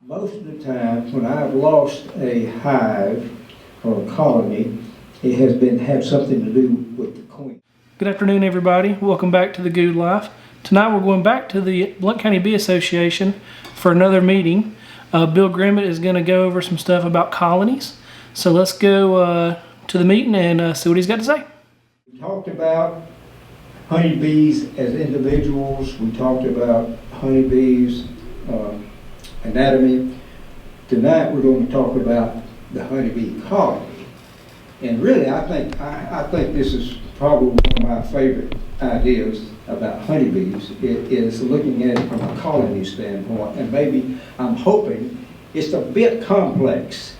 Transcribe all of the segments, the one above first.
Most of the time, when I've lost a hive or a colony, it has had something to do with the queen. Good afternoon, everybody. Welcome back to the Goode Life. Tonight we're going back to the Blount County Bee Association for another meeting. Bill Grimmet is going to go over some stuff about colonies. So let's go to the meeting and see what he's got to say. We talked about honeybees as individuals. We talked about honeybees' anatomy. Tonight we're going to talk about the honeybee colony. And really, I think this is probably one of my favorite ideas about honeybees. It is looking at it from a colony standpoint, and maybe I'm hoping it's a bit complex.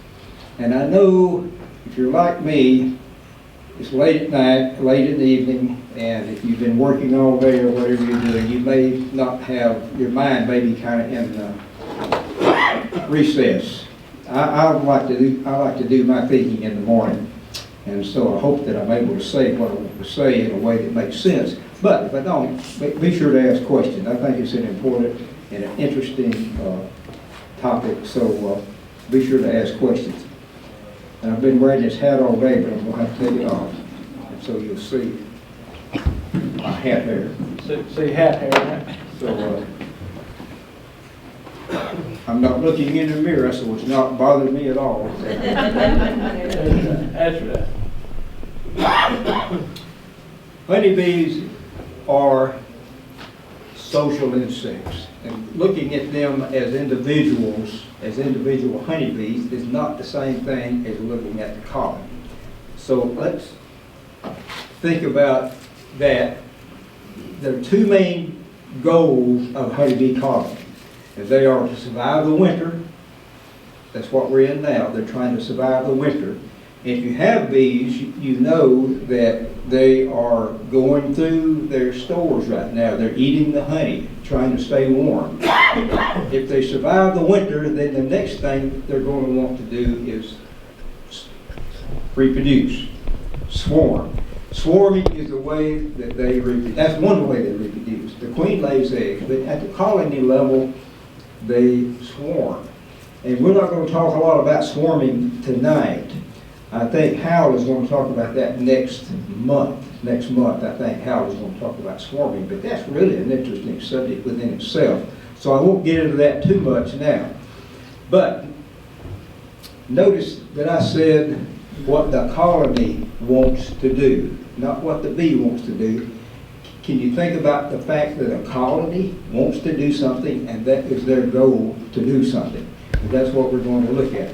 And I know if you're like me, it's late at night, late in the evening, and if you've been working all day or whatever you're doing, you may not have, your mind may be kind of in recess. I like to do my thinking in the morning. And so I hope that I'm able to say what I want to say in a way that makes sense. But if I don't, be sure to ask questions. I think it's an important and an interesting topic, so be sure to ask questions. And I've been wearing this hat all day, but I'm going to have to take it off. And so you'll see my hat hair. See hat hair. So I'm not looking in the mirror, so it's not bothering me at all. That's right. Honeybees are social insects, and looking at them as individual honeybees is not the same thing as looking at the colony. So let's think about that. There are two main goals of honeybee colony, and they are to survive the winter. That's what we're in now. They're trying to survive the winter. If you have bees, you know that they are going through their stores right now. They're eating the honey, trying to stay warm. If they survive the winter, then the next thing they're going to want to do is reproduce, swarm. Swarming is the way that they reproduce. That's one way they reproduce. The queen lays eggs, but at the colony level, they swarm. And we're not going to talk a lot about swarming tonight. I think Hal is going to talk about that next month. Next month, I think Hal is going to talk about swarming, but that's really an interesting subject within itself. So I won't get into that too much now. But notice that I said what the colony wants to do, not what the bee wants to do. Can you think about the fact that a colony wants to do something, and that is their goal to do something? And that's what we're going to look at.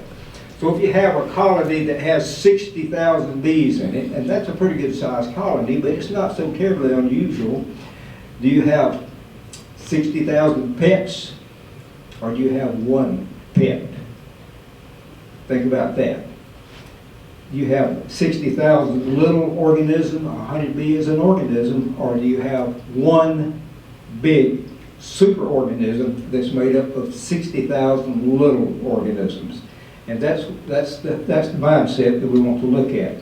So if you have a colony that has 60,000 bees in it, and that's a pretty good sized colony, but it's not so terribly unusual. Do you have 60,000 pets, or do you have one pet? Think about that. You have 60,000 little organisms, a honeybee is an organism, or do you have one big superorganism that's made up of 60,000 little organisms? And that's the mindset that we want to look at.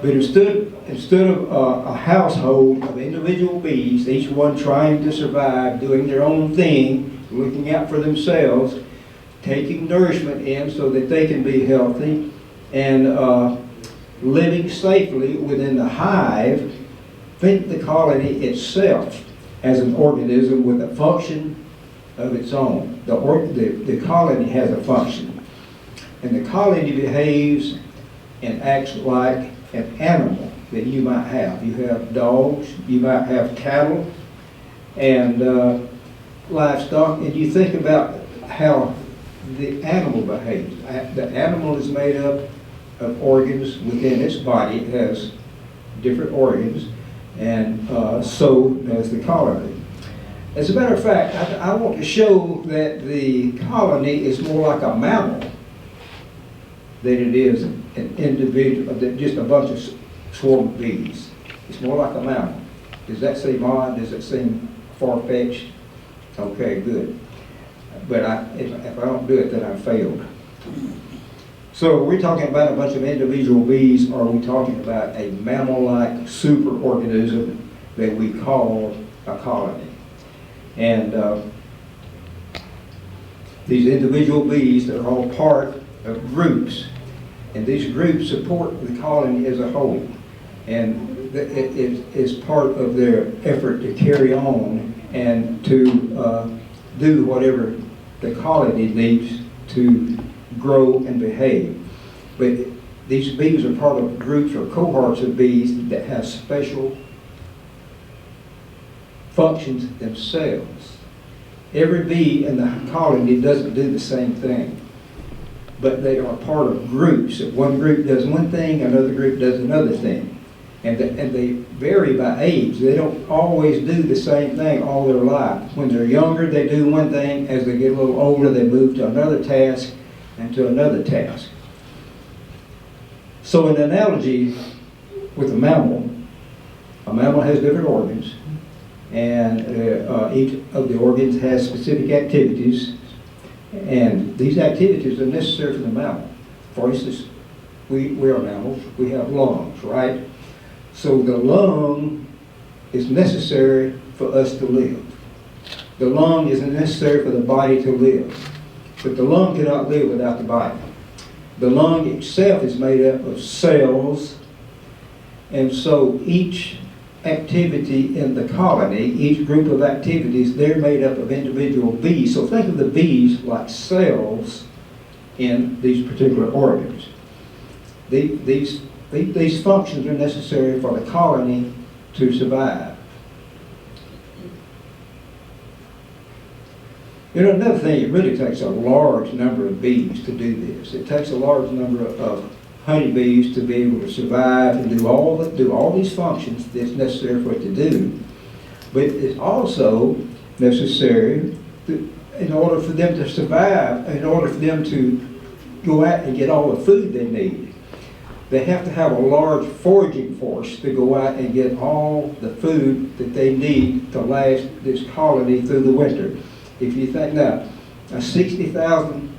But instead of a household of individual bees, each one trying to survive, doing their own thing, looking out for themselves, taking nourishment in so that they can be healthy, and living safely within the hive, think the colony itself as an organism with a function of its own. The colony has a function. And the colony behaves and acts like an animal that you might have. You have dogs, you might have cattle, and livestock, and you think about how the animal behaves. The animal is made up of organs within its body. It has different organs, and so does the colony. As a matter of fact, I want to show that the colony is more like a mammal than it is an individual, just a bunch of swarm of bees. It's more like a mammal. Does that seem odd? Does it seem far-fetched? Okay, good. But if I don't do it, then I failed. So are we talking about a bunch of individual bees, or are we talking about a mammal-like superorganism that we call a colony? And these individual bees that are all part of groups. And these groups support the colony as a whole. And it is part of their effort to carry on and to do whatever the colony needs to grow and behave. But these bees are part of groups or cohorts of bees that have special functions themselves. Every bee in the colony doesn't do the same thing, but they are part of groups. If one group does one thing, another group does another thing. And they vary by age. They don't always do the same thing all their life. When they're younger, they do one thing. As they get a little older, they move to another task and to another task. So an analogy with a mammal has different organs, and each of the organs has specific activities, and these activities are necessary for the mammal. For instance, we are mammals, we have lungs, right? So the lung is necessary for us to live. The lung is necessary for the body to live, but the lung cannot live without the body. The lung itself is made up of cells, and so each activity in the colony, each group of activities, they're made up of individual bees. So think of the bees like cells in these particular organs. These functions are necessary for the colony to survive. You know, another thing, it really takes a large number of bees to do this. It takes a large number of honeybees to be able to survive and do all these functions that's necessary for it to do. But it's also necessary in order for them to survive, in order for them to go out and get all the food they need. They have to have a large foraging force to go out and get all the food that they need to last this colony through the winter. If you think now, a 60,000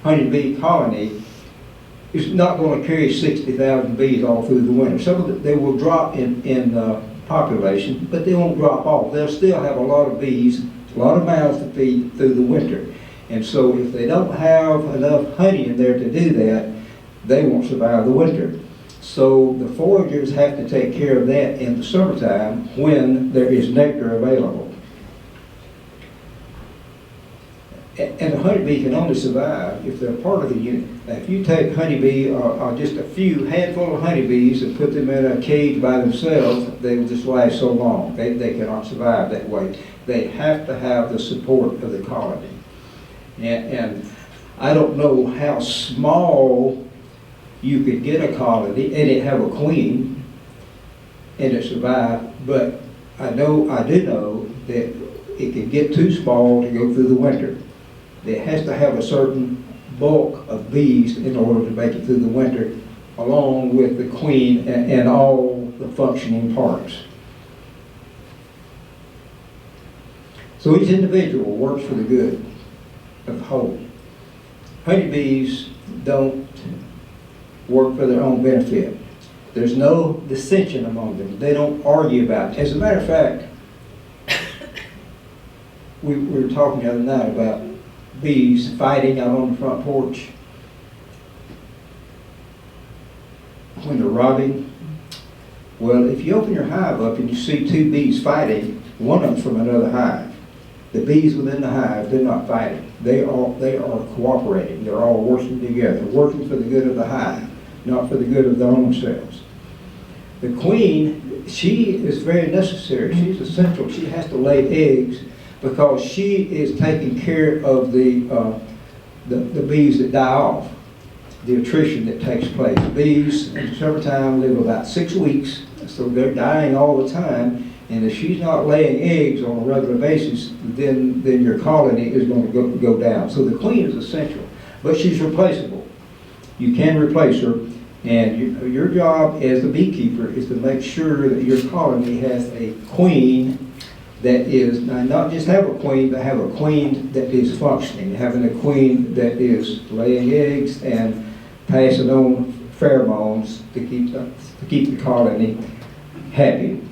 honeybee colony is not going to carry 60,000 bees all through the winter. Some of them, they will drop in population, but they won't drop off. They'll still have a lot of bees, a lot of mouths to feed through the winter. And so if they don't have enough honey in there to do that, they won't survive the winter. So the foragers have to take care of that in the summertime when there is nectar available. And a honeybee can only survive if they're part of the unit. Now, if you take honeybee or just a few handful of honeybees and put them in a cage by themselves, they will just last so long. They cannot survive that way. They have to have the support of the colony. And I don't know how small you could get a colony and it have a queen and it survive, but I do know that it can get too small to go through the winter. It has to have a certain bulk of bees in order to make it through the winter, along with the queen and all the functioning parts. So each individual works for the good of the whole. Honeybees don't work for their own benefit. There's no dissension among them. They don't argue about it. As a matter of fact, we were talking the other night about bees fighting out on the front porch when they're robbing. Well, if you open your hive up and you see two bees fighting, one of them's from another hive. The bees within the hive, they're not fighting. They are cooperating. They're all working together, working for the good of the hive, not for the good of their own selves. The queen, she is very necessary. She's essential. She has to lay eggs because she is taking care of the bees that die off, the attrition that takes place. Bees in the summertime live about 6 weeks, so they're dying all the time. And if she's not laying eggs on a regular basis, then your colony is going to go down. So the queen is essential, but she's replaceable. You can replace her, and your job as the beekeeper is to make sure that your colony has a queen that is, not just have a queen, but have a queen that is functioning, having a queen that is laying eggs and passing on pheromones to keep the colony happy.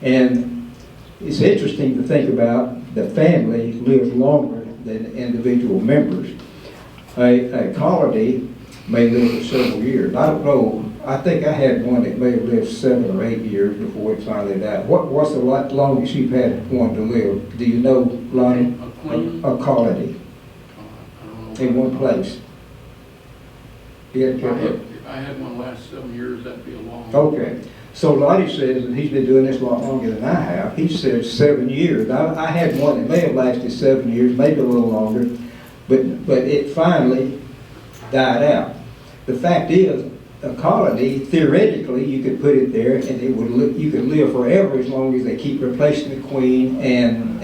And it's interesting to think about the family lives longer than individual members. A colony may live for several years. I don't know. I think I had one that may have lived 7 or 8 years before it finally died. What's the longest you've had one to live? Do you know, Lonnie? A colony in one place. If I had one last 7 years, that'd be a long. Okay. So Lonnie says, and he's been doing this a lot longer than I have, he says 7 years. Now, I had one that may have lasted 7 years, maybe a little longer, but it finally died out. The fact is, a colony, theoretically, you could put it there and it would you could live forever as long as they keep replacing the queen and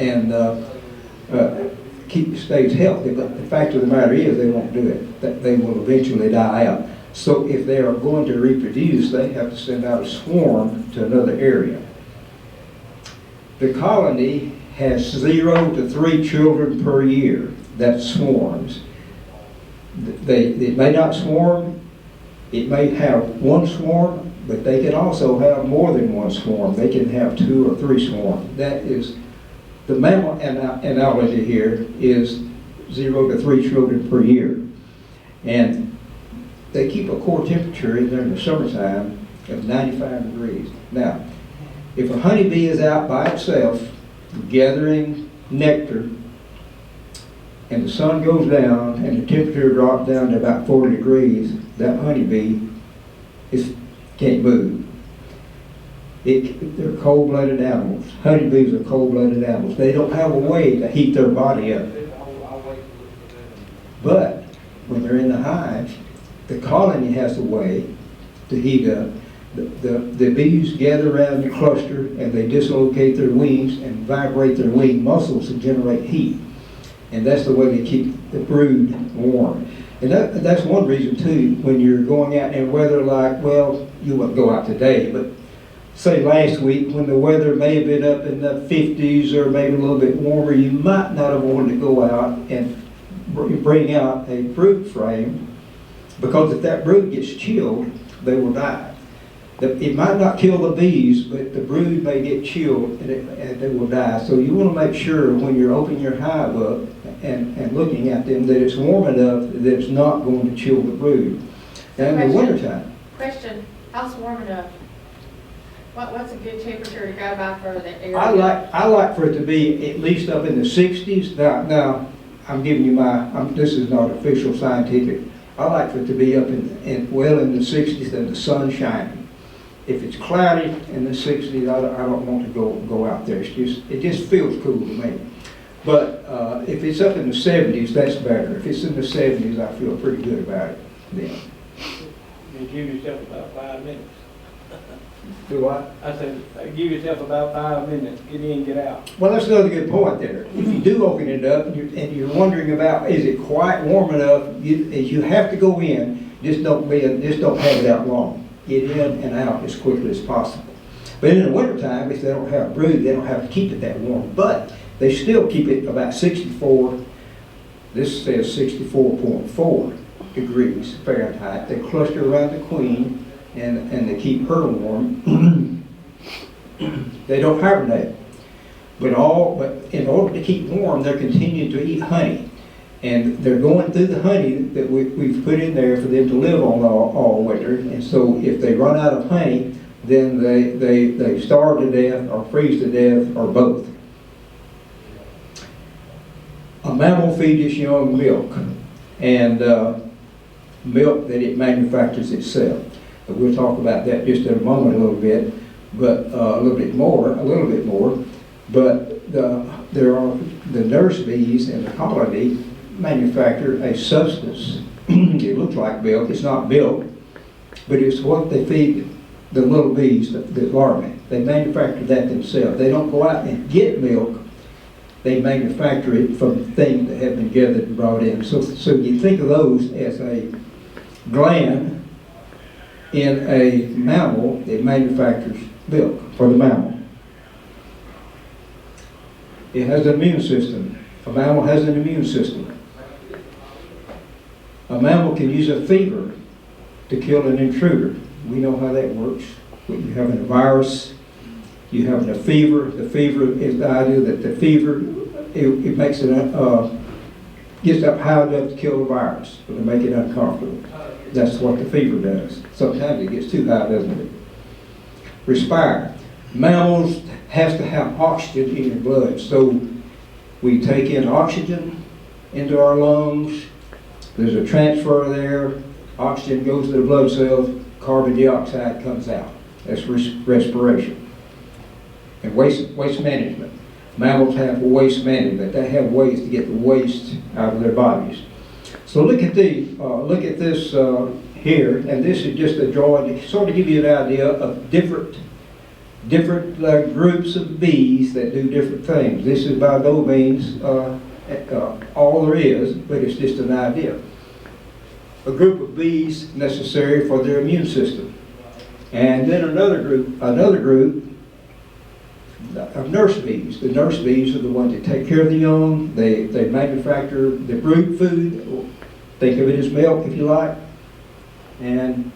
keep the states healthy. But the fact of the matter is, they won't do it. That they will eventually die out. So if they are going to reproduce, they have to send out a swarm to another area. The colony has 0 to 3 children per year. That's swarms. It may not swarm. It may have one swarm, but they can also have more than one swarm. They can have 2 or 3 swarms. That is, the mammal analogy here is 0 to 3 children per year. And they keep a core temperature in there in the summertime of 95 degrees. Now, if a honeybee is out by itself gathering nectar, and the sun goes down and the temperature drops down to about 40 degrees, that honeybee can't move. They're cold-blooded animals. Honeybees are cold-blooded animals. They don't have a way to heat their body up. But when they're in the hive, the colony has a way to heat up. The bees gather around the cluster and they dislocate their wings and vibrate their wing muscles to generate heat. And that's the way they keep the brood warm. And that's one reason too, when you're going out in weather like, well, you wouldn't go out today, but say last week when the weather may have been up in the 50s or maybe a little bit warmer, you might not have wanted to go out and bring out a brood frame, because if that brood gets chilled, they will die. It might not kill the bees, but the brood may get chilled and they will die. So you want to make sure when you're opening your hive up and looking at them that it's warm enough that it's not going to chill the brood. Now in the wintertime. Question, how's warm enough? What's a good temperature to go by for the area? I like for it to be at least up in the 60s. Now I'm giving you this is not official scientific. I like for it to be up well in the 60s and the sun shining. If it's cloudy in the 60s, I don't want to go out there. It just feels cool to me. But if it's up in the 70s, that's better. If it's in the 70s, I feel pretty good about it then. You give yourself about 5 minutes. Do what? I said, give yourself about 5 minutes. Get in, get out. Well, that's another good point there. If you do open it up and you're wondering about, is it quite warm enough? You have to go in. Just don't have it out long. Get in and out as quickly as possible. But in the wintertime, if they don't have brood, they don't have to keep it that warm. But they still keep it about 64, this says 64.4 degrees Fahrenheit. They cluster around the queen and they keep her warm. They don't hibernate. But in order to keep warm, they're continuing to eat honey. And they're going through the honey that we've put in there for them to live on all winter. And so if they run out of honey, then they starve to death or freeze to death or both. A mammal feeds its young milk, and milk that it manufactures itself. But we'll talk about that just in a moment a little bit, but a little bit more. But there are the nurse bees in the colony manufacture a substance. It looks like milk. It's not milk, but it's what they feed the little bees, the larvae. They manufacture that themselves. They don't go out and get milk. They manufacture it from things that have been gathered and brought in. So you think of those as a gland in a mammal that manufactures milk for the mammal. It has an immune system. A mammal has an immune system. A mammal can use a fever to kill an intruder. We know how that works. When you're having a virus, you're having a fever. The fever is the idea that the fever, it makes gets up high enough to kill the virus, but to make it uncomfortable. That's what the fever does. Sometimes it gets too high, doesn't it? Respire. Mammals has to have oxygen in your blood, so we take in oxygen into our lungs. There's a transfer there. Oxygen goes to the blood cells. Carbon dioxide comes out. That's respiration. And waste management. Mammals have waste management. They have ways to get the waste out of their bodies. So look at this here, and this is just a drawing to sort of give you an idea of different groups of bees that do different things. This is by no means all there is, but it's just an idea. A group of bees necessary for their immune system, and then another group of nurse bees. The nurse bees are the ones that take care of the young. They manufacture the brood food. Think of it as milk, if you like. And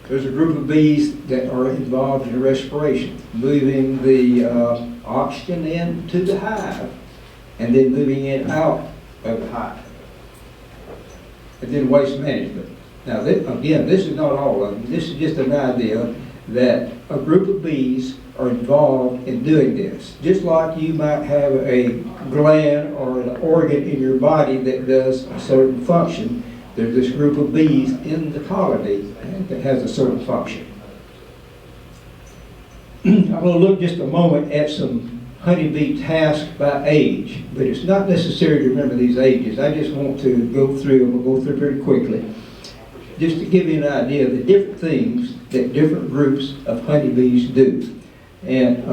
there's a group of bees that are involved in respiration, moving the oxygen into the hive, and then moving it out of the hive. And then waste management. Now, again, this is not all of them. This is just an idea that a group of bees are involved in doing this. Just like you might have a gland or an organ in your body that does a certain function, there's this group of bees in the colony that has a certain function. I'm going to look just a moment at some honeybee tasks by age, but it's not necessary to remember these ages. I just want to go through them. We'll go through pretty quickly, just to give you an idea of the different things that different groups of honeybees do. And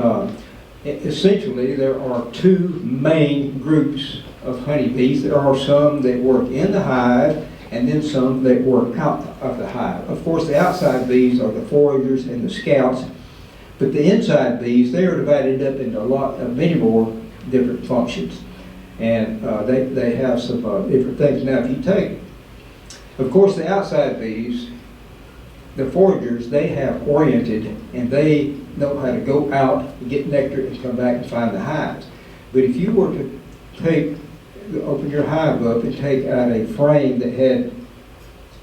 essentially, there are two main groups of honeybees. There are some that work in the hive, and then some that work out of the hive. Of course, the outside bees are the foragers and the scouts, but the inside bees, they are divided up into many more different functions. And they have some different things. Now, if you take, of course, the outside bees, the foragers, they have oriented, and they know how to go out and get nectar and come back and find the hives. But if you were to open your hive up and take out a frame that had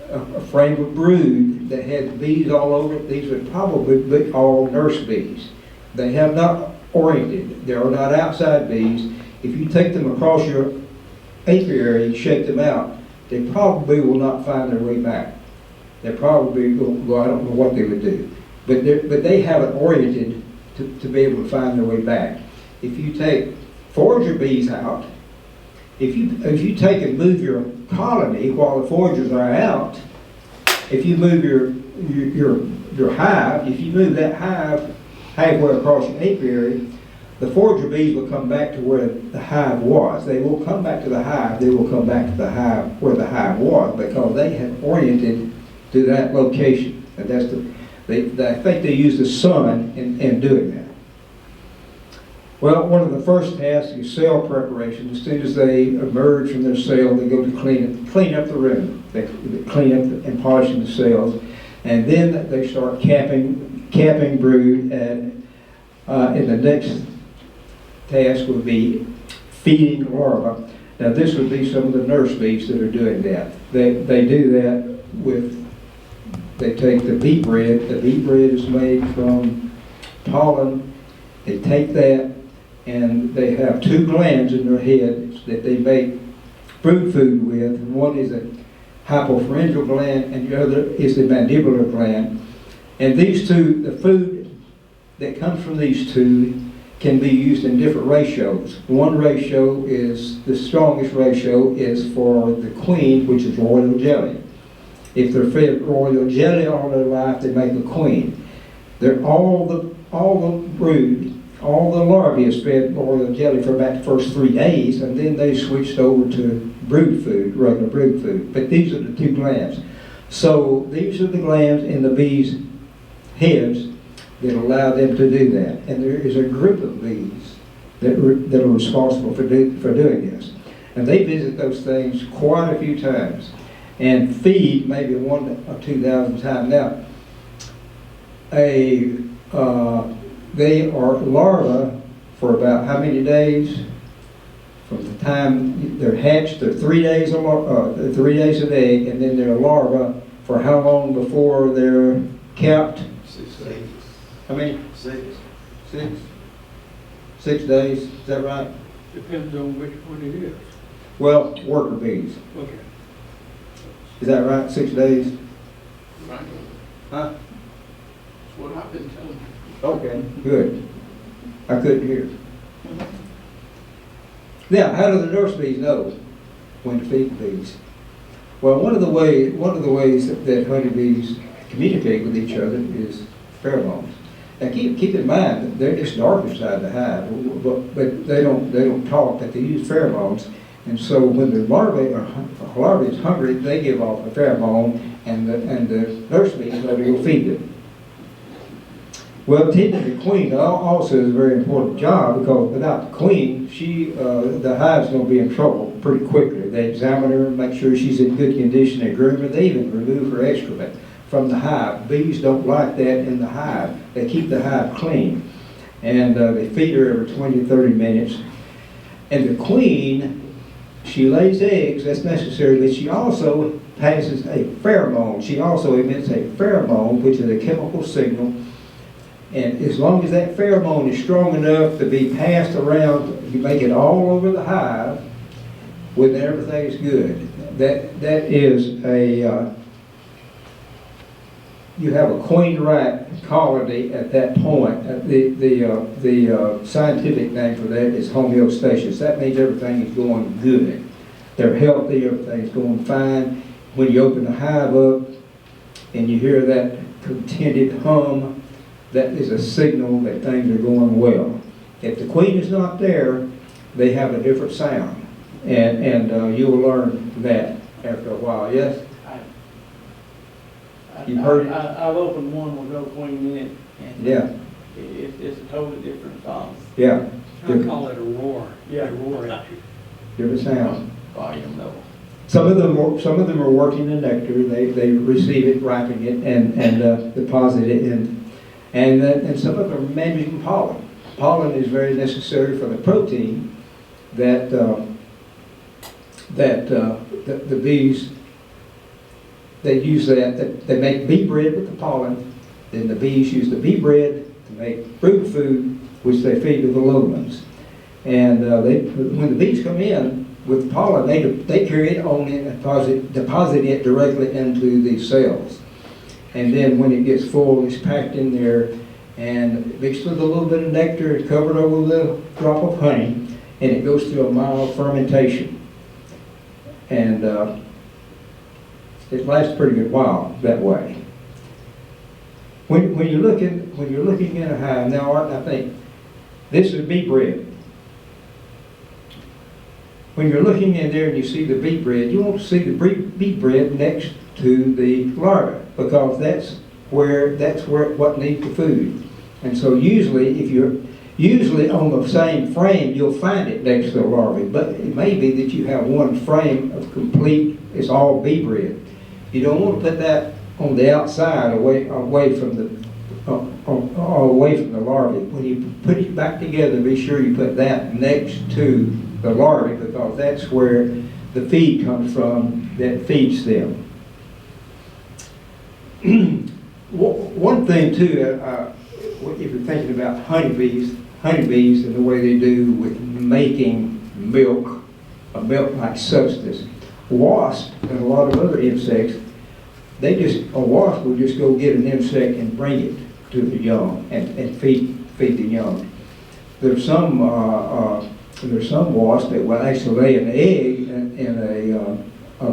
a frame of brood that had bees all over it, these would probably be all nurse bees. They have not oriented. They are not outside bees. If you take them across your apiary and shake them out, they probably will not find their way back. They probably will, I don't know what they would do. But they haven't oriented to be able to find their way back. If you take forager bees out, if you take and move your colony while the foragers are out, if you move your hive, if you move that hive halfway across your apiary, the forager bees will come back to where the hive was. They will come back to the hive. They will come back to the hive where the hive was because they have oriented to that location. And that's I think they use the sun in doing that. Well, one of the first tasks is cell preparation. As soon as they emerge from their cell, they go to clean up the room. They clean up and polishing the cells, and then they start capping brood. And in the next task would be feeding larvae. Now, this would be some of the nurse bees that are doing that. They do that with. They take the bee bread. The bee bread is made from pollen. They take that, and they have two glands in their head that they make brood food with. One is a hypopharyngeal gland, and the other is the mandibular gland. And these two, the food that comes from these two can be used in different ratios. One ratio is, the strongest ratio is for the queen, which is royal jelly. If they're fed royal jelly all their life, they make a queen. They're all the brood, all the larvae is fed royal jelly for about the first 3 days, and then they switched over to brood food, regular brood food. But these are the two glands. So these are the glands in the bees' heads that allow them to do that. And there is a group of bees that are responsible for doing this. And they visit those things quite a few times and feed maybe 1,000 or 2,000 times. Now, they are larvae for about how many days? From the time they're hatched, they're 3 days of 3 days of egg, and then they're a larva for how long before they're capped? 6 days. How many? 6. 6? 6 days, is that right? Depends on which one it is. Well, worker bees, Okay. is that right, 6 days? Right. Huh? That's what I've been telling you. Okay, good. I couldn't hear. Now, how do the nurse bees know when to feed the bees? Well, one of the ways that honeybees communicate with each other is pheromones. Now, keep in mind that they're just dark inside the hive, but they don't talk. But they use pheromones, and so when the larvae is hungry, they give off a pheromone, and the nurse bees know to go feed them. Well, tending the queen also is a very important job, because without the queen, the hive's going to be in trouble pretty quickly. They examine her, make sure she's in good condition, they groom her, they even remove her excrement from the hive. Bees don't like that in the hive. They keep the hive clean, and they feed her every 20 to 30 minutes. And the queen, she lays eggs, that's necessary, but she also passes a pheromone. She also emits a pheromone, which is a chemical signal. And as long as that pheromone is strong enough to be passed around, you make it all over the hive, when everything is good. That is a, you have a queen rat colony at that point. The scientific name for that is homeostasis. That means everything is going good. They're healthy, everything's going fine. When you open the hive up and you hear that contented hum, that is a signal that things are going well. If the queen is not there, they have a different sound. And you'll learn that after a while, yes? You've heard it? I've opened one with no queen in it, and Yeah, it's a totally different song. yeah, I call it a roar. Yeah. They roar at you. different sound. Volume level. Some of them are working the nectar. They receive it, wrapping it, and deposit it in. And some of them are managing pollen. Pollen is very necessary for the protein that the bees, they use that they make bee bread with the pollen. Then the bees use the bee bread to make brood food, which they feed to the lowlands. And when the bees come in with pollen, they carry it on in and deposit it directly into the cells. And then when it gets full, it's packed in there and mixed with a little bit of nectar and covered over with a drop of honey, and it goes through a mild fermentation. And it lasts a pretty good while that way. When you're looking at a hive, now I think this is bee bread. When you're looking in there and you see the bee bread, you want to see the bee bread next to the larva, because that's where what needs the food. And so usually, if you're on the same frame, you'll find it next to the larvae. But it may be that you have one frame of complete, it's all bee bread. You don't want to put that on the outside, away from the larvae. When you put it back together, be sure you put that next to the larvae, because that's where the feed comes from that feeds them. One thing too, if you're thinking about honeybees and the way they do with making milk, a milk-like substance, wasps and a lot of other insects, a wasp will just go get an insect and bring it to the young and feed the young. There's some wasps that will actually lay an egg in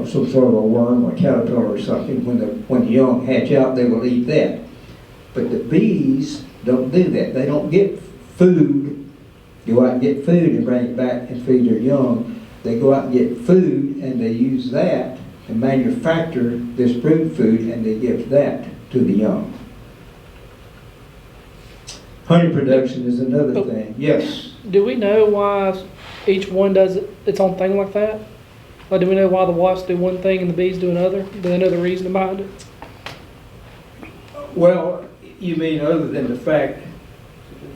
some sort of a worm or caterpillar or something. When the young hatch out, they will eat that. But the bees don't do that. They don't get food, go out and get food and bring it back and feed their young. They go out and get food, and they use that to manufacture this brood food, and they give that to the young. Honey production is another thing. Yes? Do we know why each one does its own thing like that? Like, do we know why the wasps do one thing and the bees do another? Do they know the reason behind it? Well, you mean other than the fact,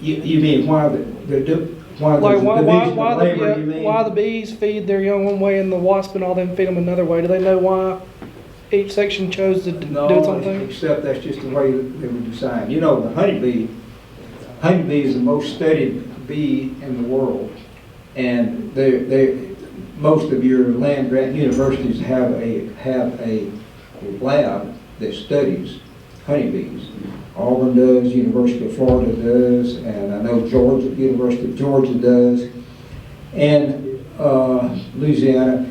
you mean why why Like there's a division of the, labor, you mean? why the bees feed their young one way and the wasp and all them feed them another way? Do they know why each section chose to do its own No, thing? except that's just the way that they were designed. You know, the honeybee is the most studied bee in the world. And most of your land-grant universities have a lab that studies honeybees. Auburn does, University of Florida does, and I know University of Georgia does, and Louisiana.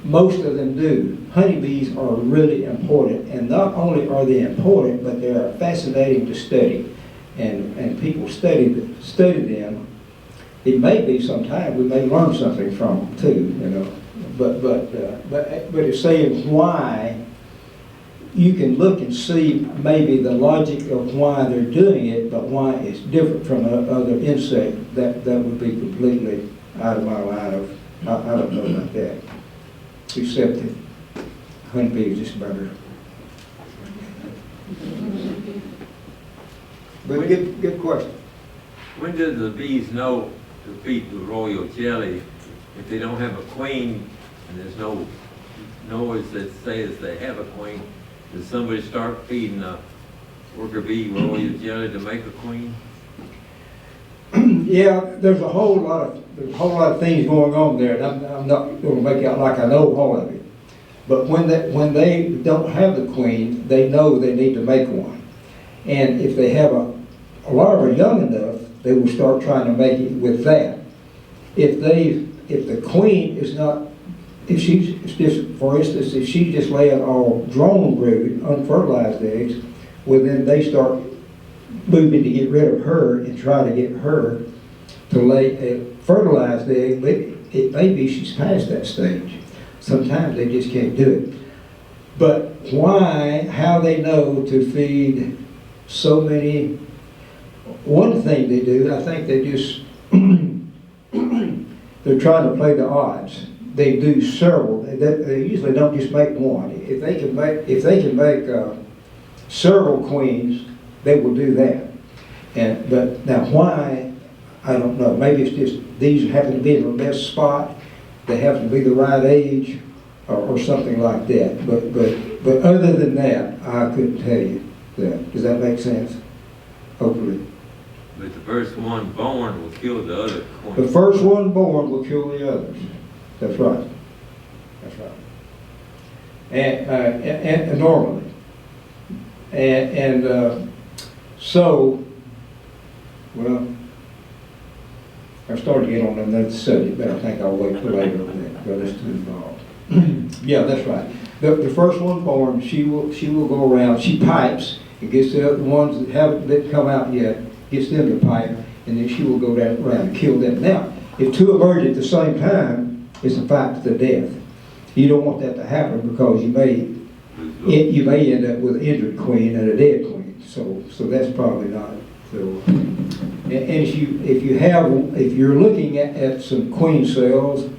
Most of them do. Honeybees are really important, and not only are they important, but they are fascinating to study, and people study them. It may be sometime we may learn something from them too, you know. But it's saying why. You can look and see maybe the logic of why they're doing it, but why it's different from other insect, that would be completely out of my line of, I don't know about that. Except that honeybee is just better. But good question. When do the bees know to feed the royal jelly if they don't have a queen and there's no noise that says they have a queen? Does somebody start feeding a worker bee royal jelly to make a queen? Yeah, there's a whole lot of things going on there, and I'm not going to make out like I know all of it. But when they don't have the queen, they know they need to make one. And if they have a larva young enough, they will start trying to make it with that. If the queen is not, if she's just, for instance, if she's just laying all drone brood, unfertilized eggs, well then they start moving to get rid of her and try to get her to lay a fertilized egg. But it may be she's past that stage. Sometimes they just can't do it. But how they know to feed so many, one thing they do, I think they just, they're trying to play the odds. They do several. They usually don't just make one. If they can make several queens, they will do that. But now why, I don't know. Maybe it's just these happen to be in the best spot. They happen to be the right age, or something like that. But other than that, I couldn't tell you that. Does that make sense? Hopefully. But the first one born will kill the other queen. The first one born will kill the others. That's right. That's right. And normally. So, well, I started to get on another subject, but I think I'll wait till later on that because it's too involved. Yeah, that's right. The first one born, she will go around. She pipes and gets the other ones that haven't come out yet, gets them to pipe, and then she will go down around and kill them. Now, if two emerge at the same time, it's a fight to the death. You don't want that to happen because you may end up with an injured queen and a dead queen. So that's probably not. So, and if you're looking at some queen cells,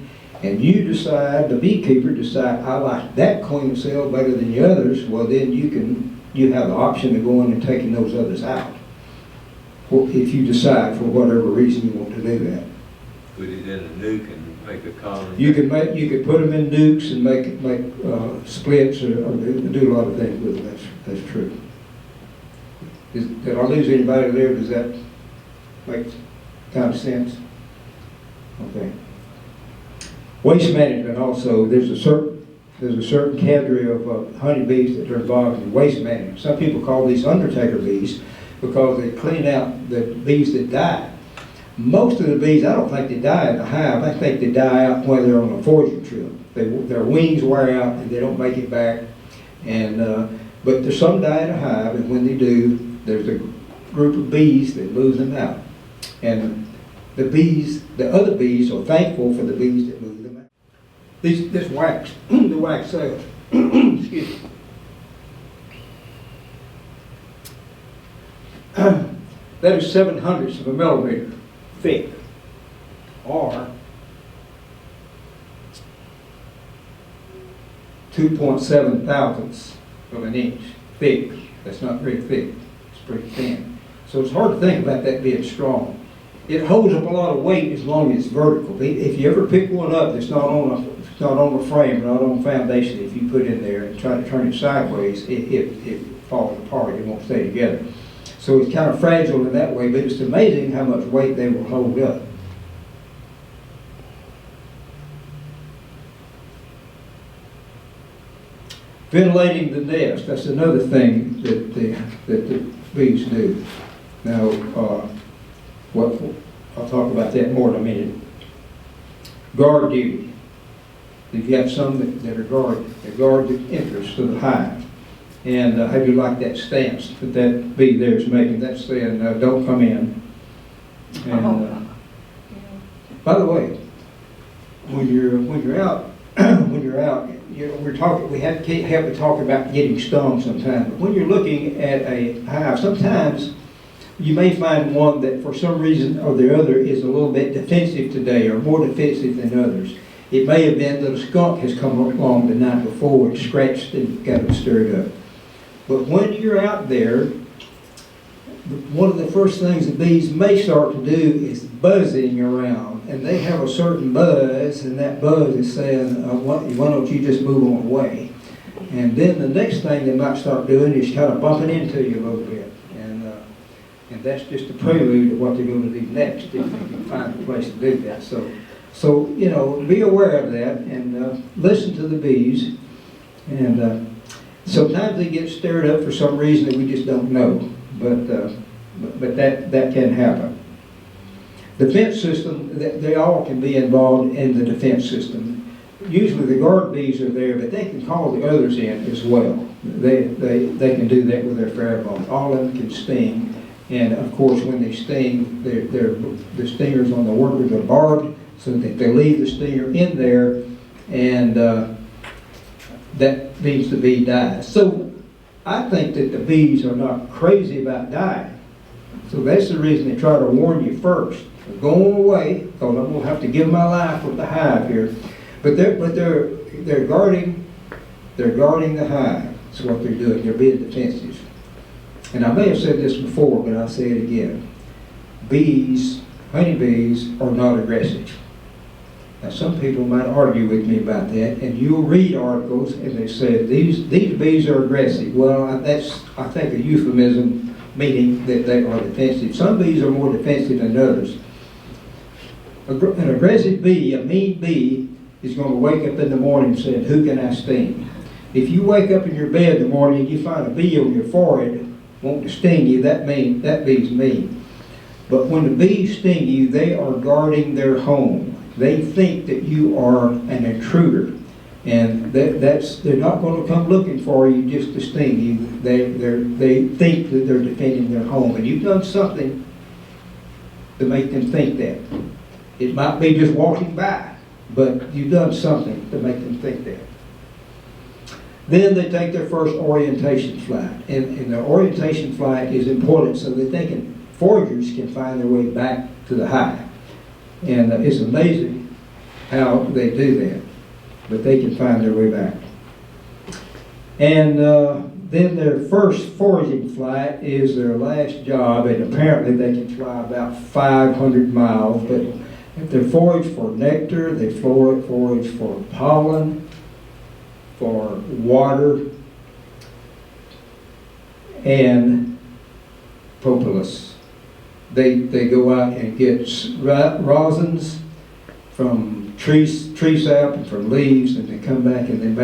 and the beekeeper decide, I like that queen cell better than the others, well then you have the option of going and taking those others out. If you decide for whatever reason you want to do that. Put it in a nuke and make a colony. You could put them in nukes and make splits or do a lot of things with them. That's true. Did I lose anybody there? Does that make kind of sense? Okay. Waste management also. There's a certain cadre of honeybees that are involved in waste management. Some people call these undertaker bees because they clean out the bees that die. Most of the bees, I don't think they die in the hive. I think they die out when they're on a foraging trip. Their wings wear out and they don't make it back. But there's some die in a hive, and when they do, there's a group of bees that move them out. And the other bees are thankful for the bees that move them out. This wax, the wax cells, excuse me. That is 7/100ths of a millimeter thick, or 2.7 thousandths of an inch thick. That's not very thick. It's pretty thin. So it's hard to think about that being strong. it holds up a lot of weight as long as it's vertical. If you ever pick one up that's not on a frame, not on a foundation, if you put it in there and try to turn it sideways, it falls apart, it won't stay together. So it's kind of fragile in that way, but it's amazing how much weight they will hold up. Ventilating the nest, that's another thing that the bees do. Now, I'll talk about that more in a minute. Guard duty. You have some that are guard the entrance to the hive. And how do you like that stance that bee there is making? That's saying, don't come in. And by the way, when you're out, we can't help but talk about getting stung sometimes. But when you're looking at a hive, sometimes you may find one that for some reason or the other is a little bit defensive today, or more defensive than others. It may have been that a skunk has come along the night before and scratched and got them stirred up. But when you're out there, one of the first things the bees may start to do is buzzing around. And they have a certain buzz, and that buzz is saying, why don't you just move on away? And then the next thing they might start doing is kind of bumping into you a little bit. And that's just a prelude of what they're going to do next, if they can find a place to do that. So be aware of that, and listen to the bees. And sometimes they get stirred up for some reason that we just don't know, but that can happen. Defense system, they all can be involved in the defense system. Usually the guard bees are there, but they can call the others in as well. They can do that with their pheromones. All of them can sting, and of course when they sting, the stingers on the workers are barbed, so that they leave the stinger in there, and that means the bee dies. So I think that the bees are not crazy about dying. So that's the reason they try to warn you first. They're going away, because I'm going to have to give my life with the hive here. But they're guarding the hive. That's what they're doing. They're being defensive. And I may have said this before, but I'll say it again. Bees, honeybees, are not aggressive. Now, some people might argue with me about that, and you'll read articles and they say these bees are aggressive. Well, that's, I think, a euphemism, meaning that they are defensive. Some bees are more defensive than others. An aggressive bee, a mean bee, is going to wake up in the morning saying, "Who can I sting?" If you wake up in your bed in the morning and you find a bee on your forehead wanting to sting you, that bee's mean. But when the bees sting you, they are guarding their home. They think that you are an intruder, and they're not going to come looking for you just to sting you. They think that they're defending their home, and you've done something to make them think that. It might be just walking by, but you've done something to make them think that. Then they take their first orientation flight, and the orientation flight is important so that foragers can find their way back to the hive. And it's amazing how they do that, but they can find their way back. And then their first foraging flight is their last job, and apparently they can fly about 500 miles, but if they forage for nectar, they forage for pollen, for water, and propolis. They go out and get rosins from tree sap and from leaves, and they come back and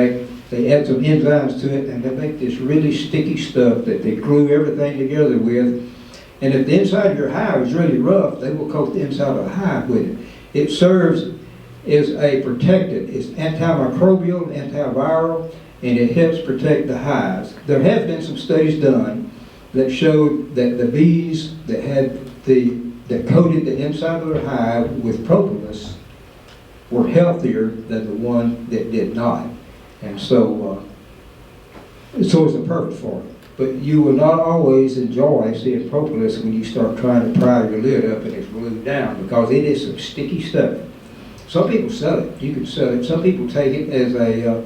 they add some enzymes to it, and they make this really sticky stuff that they glue everything together with. And if the inside of your hive is really rough, they will coat the inside of the hive with it. It serves as a protectant. It's antimicrobial, antiviral, and it helps protect the hives. There have been some studies done that showed that the bees that coated the inside of their hive with propolis were healthier than the one that did not. And so it's a purpose for it. But you will not always enjoy seeing propolis when you start trying to pry your lid up and it's glued down, because it is some sticky stuff. Some people sell it. You can sell it. Some people take it as a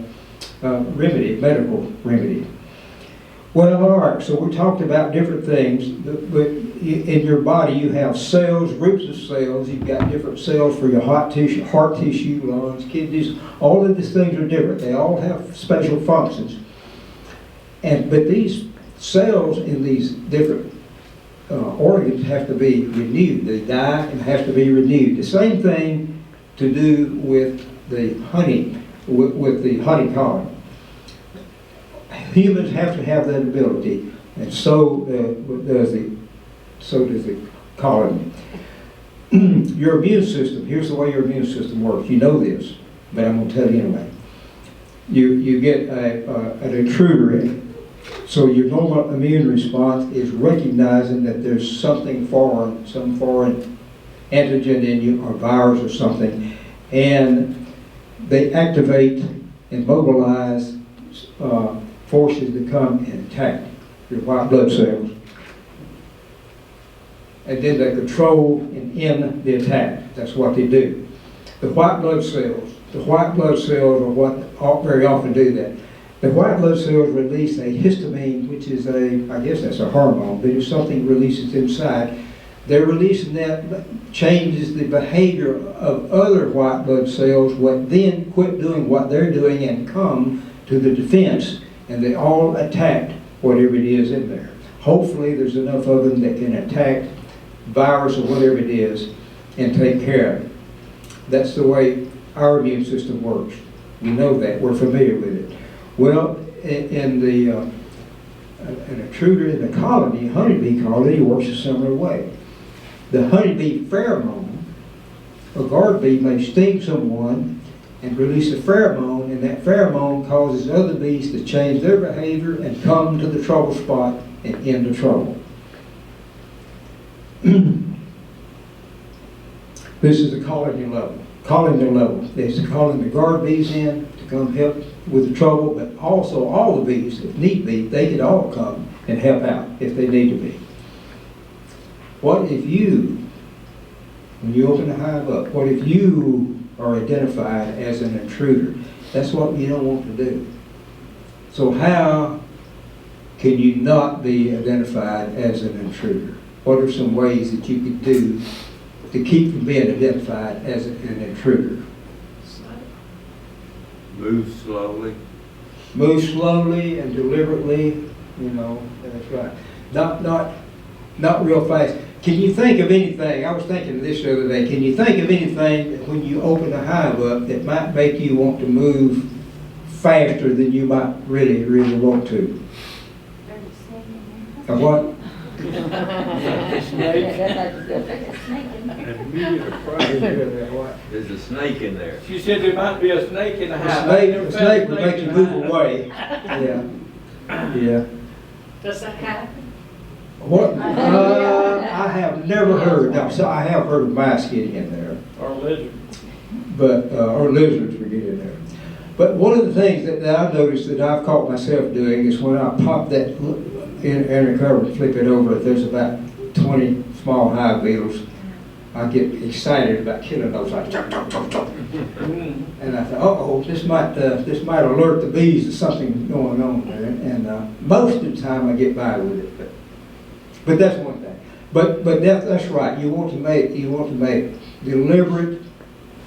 remedy, medical remedy. Well, all right, so we talked about different things, but in your body, you have cells, groups of cells. You've got different cells for your heart tissue, lungs, kidneys. All of these things are different. They all have special functions. But these cells in these different organs have to be renewed. They die and have to be renewed. The same thing to do with the honey, with the honeycomb. Humans have to have that ability, and so does the colony. Your immune system, here's the way your immune system works. You know this, but I'm going to tell you anyway. You get an intruder in, so your normal immune response is recognizing that there's something foreign, some foreign antigen in you, or virus or something, and they activate and mobilize forces that come and attack your white blood cells. And then they control and end the attack. That's what they do. The white blood cells are what very often do that. The white blood cells release a histamine, which is I guess that's a hormone, but if something releases inside, they're releasing that, changes the behavior of other white blood cells, what then quit doing what they're doing and come to the defense, and they all attack whatever it is in there. Hopefully there's enough of them that can attack virus or whatever it is and take care of it. That's the way our immune system works. We know that. We're familiar with it. Well, in an intruder in the colony, honeybee colony, works a similar way. The honeybee pheromone, a guard bee may sting someone and release a pheromone, and that pheromone causes other bees to change their behavior and come to the trouble spot and end the trouble. This is the colony level. It's calling the guard bees in to come help with the trouble, but also all the bees, if need be, they could all come and help out if they need to be. What if you, when you open the hive up, what if you are identified as an intruder? That's what you don't want to do. So how can you not be identified as an intruder? What are some ways that you could do to keep from being identified as an intruder? Move slowly. Move slowly and deliberately, that's right. Not real fast. Can you think of anything, I was thinking of this the other day, can you think of anything that when you open the hive up that might make you want to move faster than you might really, really want to? Of what? There's a snake in there. She said there might be a snake in the house. The snake would make you move away. Yeah. Does that happen? What? I have never heard. Now, so I have heard of mice getting in there, Or lizard. but or lizards would get in there. But one of the things that I've noticed that I've caught myself doing is when I pop that inner cover and flip it over, if there's about 20 small hive beetles, I get excited about killing those. Like, chop, chop, chop, chop. And I thought, uh-oh, this might alert the bees that something's going on there. And most of the time I get by with it. But that's one thing. But that's right. You want to make deliberate,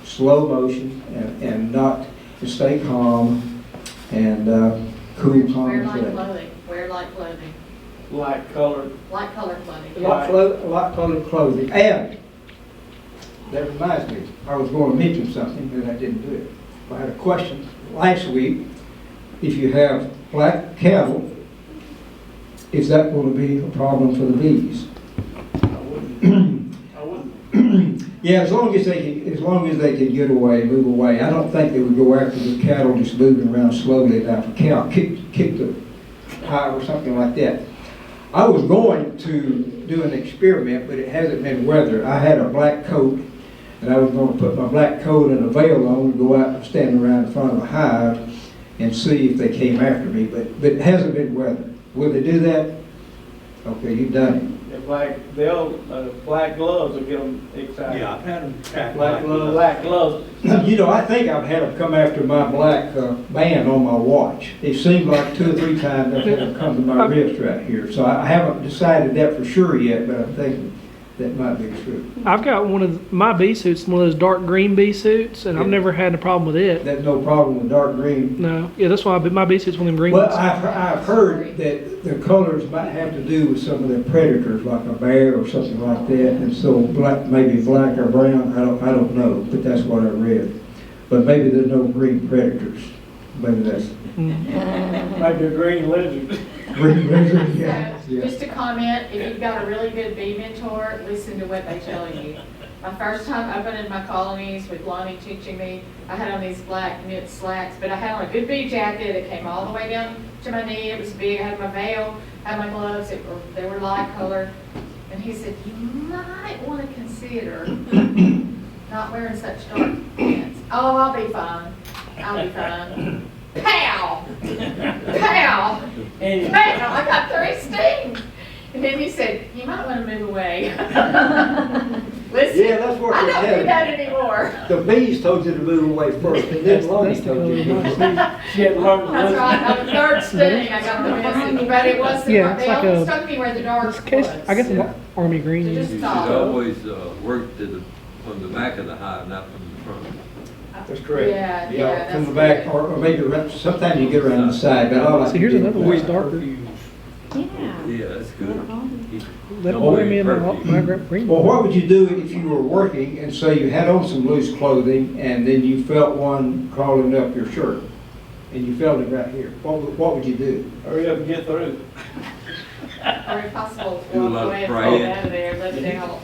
slow motion, and not to stay calm and cool, calm, Wear and light steady. clothing. Wear light clothing. Light colored. Light colored clothing. Light colored clothing. And that reminds me, I was going to mention something, but I didn't do it. I had a question last week. If you have black cattle, is that going to be a problem for the bees? I wouldn't. Yeah, as long as they can get away, move away. I don't think they would go after the cattle just moving around slowly. Now, if a cow kicked the hive or something like that. I was going to do an experiment, but it hasn't been weathered. I had a black coat, and I was going to put my black coat and a veil on and go out and stand around in front of a hive and see if they came after me, but it hasn't been weathered. Will they do that? Okay, you've done If like, black gloves will get them excited. Yeah, I've had them track Black gloves. Black gloves. You know, I think I've had them come after my black band on my watch. It seemed like 2 or 3 times I've had them come to my wrist right here. So I haven't decided that for sure yet, but I'm thinking that might be true. I've got one of my bee suits, one of those dark green bee suits, and I've Yeah. never had a problem with it. That's no problem with dark green. No, yeah, that's why my bee suit's one of them green Well, ones. I've heard that the colors might have to do with some of the predators, like a bear or something like that, and so black, maybe black or brown, I don't know, but that's what I read. But maybe there's no green predators. Maybe that's Maybe a green lizard. green lizard, yeah. So, just a comment, if you've got a really good bee mentor, listen to what they tell you. My first time opening my colonies with Lonnie teaching me, I had on these black knit slacks, but I had on a good bee jacket that came all the way down to my knee. It was big. I had my veil, I had my gloves. They were light colored. And he said, you might want to consider not wearing such dark pants. Oh, I'll be fine. I'll be fine. Pow! Pow! And Pow! I got 3 stings. And then he said, you might want to move away. Listen, Yeah, that's what I they don't had. do that anymore. The bees told you to move away first, and then Lonnie That's the told you to color move of my away. she had learned to That's listen. right, on the 3rd sting, I got the message, but it was, Yeah, it's they like only a- stuck me where the dark This case, was. I guess Yeah. an army green. So is- just You should stop. always work from the back of the hive, not from the front. That's correct. Yeah, From the that's back, good. or maybe around, sometimes you get around the side, but I like. So here's to do another it one back. that's darker. Yeah, that's good. That Don't boy wear me and perfume. my green. Well, what would you do if you were working and say you had on some loose clothing and then you felt one crawling up your shirt and you felt it right here? What would you do? Hurry up and get through. Or if possible, Do a walk lot of away and praying. fall out of there, let it out.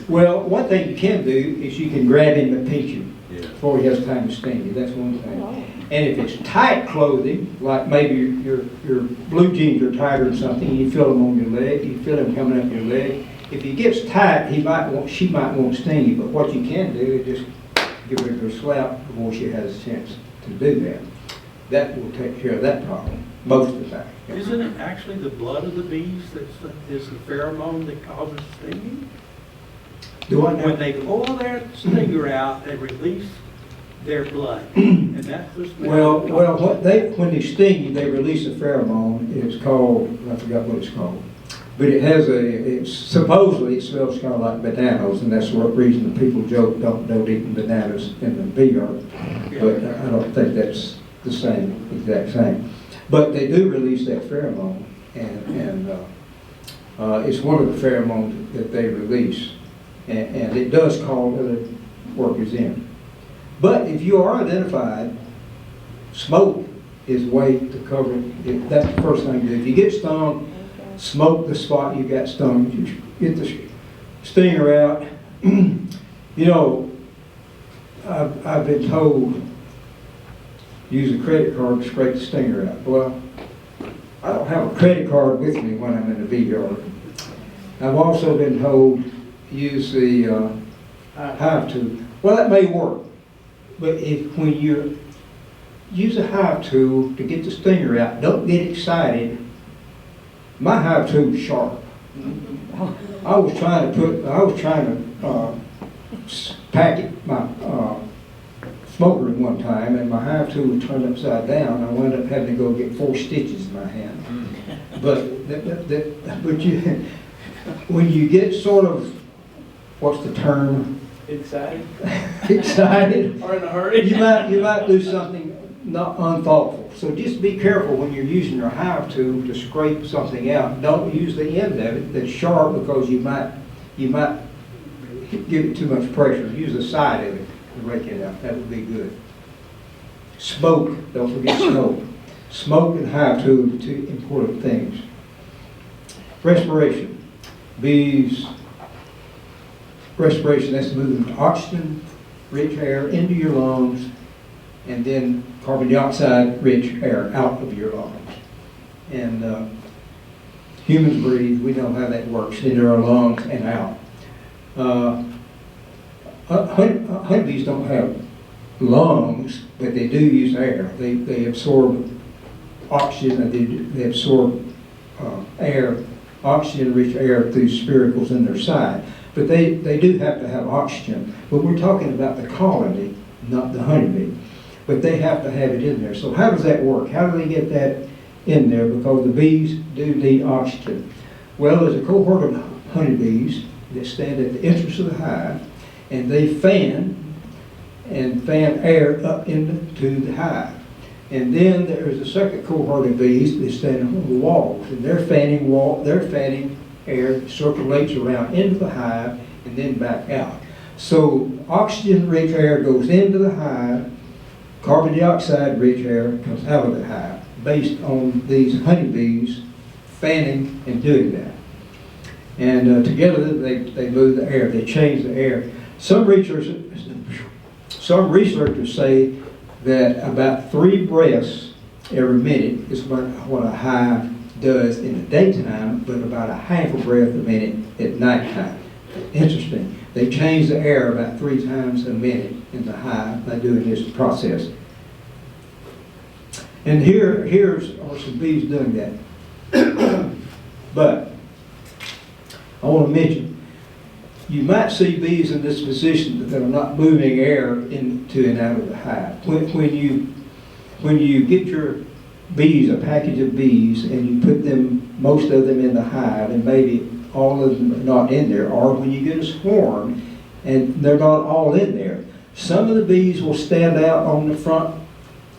Well, one thing you can do is you can grab him and pinch him Yeah. before he has time to sting you. That's one thing. And if it's tight clothing, like maybe your blue jeans are tighter or something, and you feel them on your leg, you feel them coming up your leg. If he gets tight, she might want to sting you. But what you can do is just give her a slap before she has a chance to do that. That will take care of that problem most of the time. Isn't it actually the blood of the bees is the pheromone that causes stinging? Do I know? When they pull their stinger out, they release their blood, and that's the smell. Well, when they sting you, they release a pheromone. It's called, I forgot what it's called. But supposedly it smells kind of like bananas, and that's the reason the people joke, don't eat bananas in the bee yard. But I don't think that's the exact same. But they do release that pheromone, and it's one of the pheromones that they release. And it does call other workers in. But if you are identified, smoke is a way to cover it. That's the first thing to do. If you get stung, smoke the spot you got stung. You get the stinger out. You know, I've been told, use a credit card to scrape the stinger out. Well, I don't have a credit card with me when I'm in the bee yard. I've also been told, use the hive tool. Well, that may work. But when you use a hive tool to get the stinger out, don't get excited. My hive tool is sharp. I was trying to packet my smoker at one time, and my hive tool was turned upside down. I wound up having to go get 4 stitches in my hand. But when you get sort of, what's the term? Excited. Excited. Or in a hurry. You might do something not unthoughtful. So just be careful when you're using your hive tool to scrape something out. Don't use the end of it that's sharp, because you might give it too much pressure. Use the side of it to rake it out. That would be good. Smoke. Don't forget smoke. Smoke and hive tool are 2 important things. Respiration. Bees. Respiration, that's moving oxygen-rich air into your lungs, and then carbon dioxide-rich air out of your lungs. And humans breathe, we know how that works, into our lungs and out. Honeybees don't have lungs, but they do use air. They absorb oxygen, and they absorb air oxygen-rich air through spiracles in their side. But they do have to have oxygen. But we're talking about the colony, not the honeybee. But they have to have it in there. So how does that work? How do they get that in there? Because the bees do need oxygen. Well, there's a cohort of honeybees that stand at the entrance of the hive, and they fan air up into the hive. And then there's a second cohort of bees that stand on the walls, and they're fanning air that circulates around into the hive and then back out. So oxygen-rich air goes into the hive, carbon dioxide-rich air comes out of the hive, based on these honeybees fanning and doing that. And together they move the air, they change the air. Some researchers say that about 3 breaths every minute is what a hive does in the daytime, but about a half a breath a minute at nighttime. Interesting. They change the air about 3 times a minute in the hive by doing this process. And here's some bees doing that. But I want to mention, you might see bees in this position that are not moving air into and out of the hive. When you get your bees, a package of bees, and you put most of them in the hive, and maybe all of them are not in there, or when you get a swarm and they're not all in there, some of the bees will stand out on the front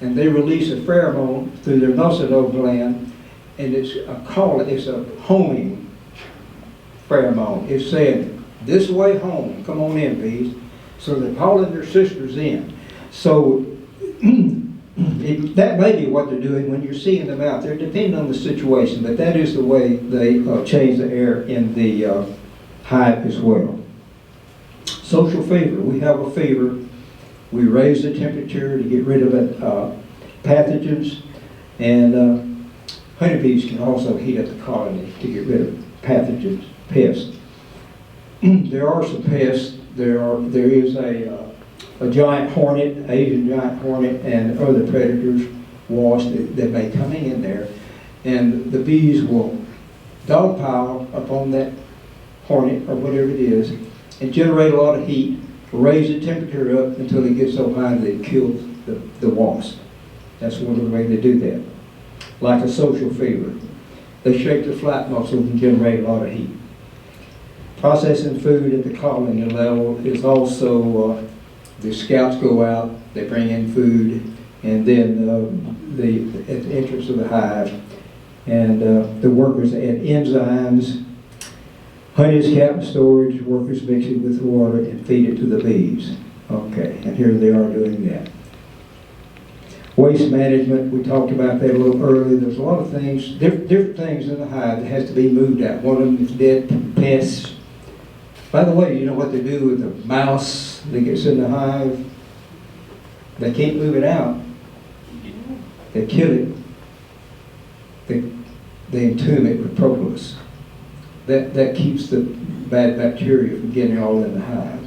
and they release a pheromone through their nociceptive gland, and it's a homing pheromone. It's saying, this way home, come on in, bees. So they're calling their sisters in. So that may be what they're doing when you're seeing them out there, depending on the situation, but that is the way they change the air in the hive as well. Social fever. We have a fever. We raise the temperature to get rid of pathogens, and honeybees can also heat up the colony to get rid of pathogens, pests. There are some pests. There is a giant hornet, Asian giant hornet, and other predators, wasps that may come in there, and the bees will dogpile upon that hornet or whatever it is and generate a lot of heat, raise the temperature up until it gets so high that it kills the wasp. That's one of the ways they do that. Like a social fever. They shake the flat muscles and generate a lot of heat. Processing food at the colony level is also, the scouts go out, they bring in food, and then at the entrance of the hive, and the workers add enzymes. Honey is kept in storage, workers mix it with water and feed it to the bees. Okay, and here they are doing that. Waste management, we talked about that a little earlier. There's a lot of things, different things in the hive that has to be moved out. One of them is dead pests. By the way, you know what they do with the mouse that gets in the hive? They can't move it out. They kill it. They entomb it with propolis. That keeps the bad bacteria from getting all in the hive.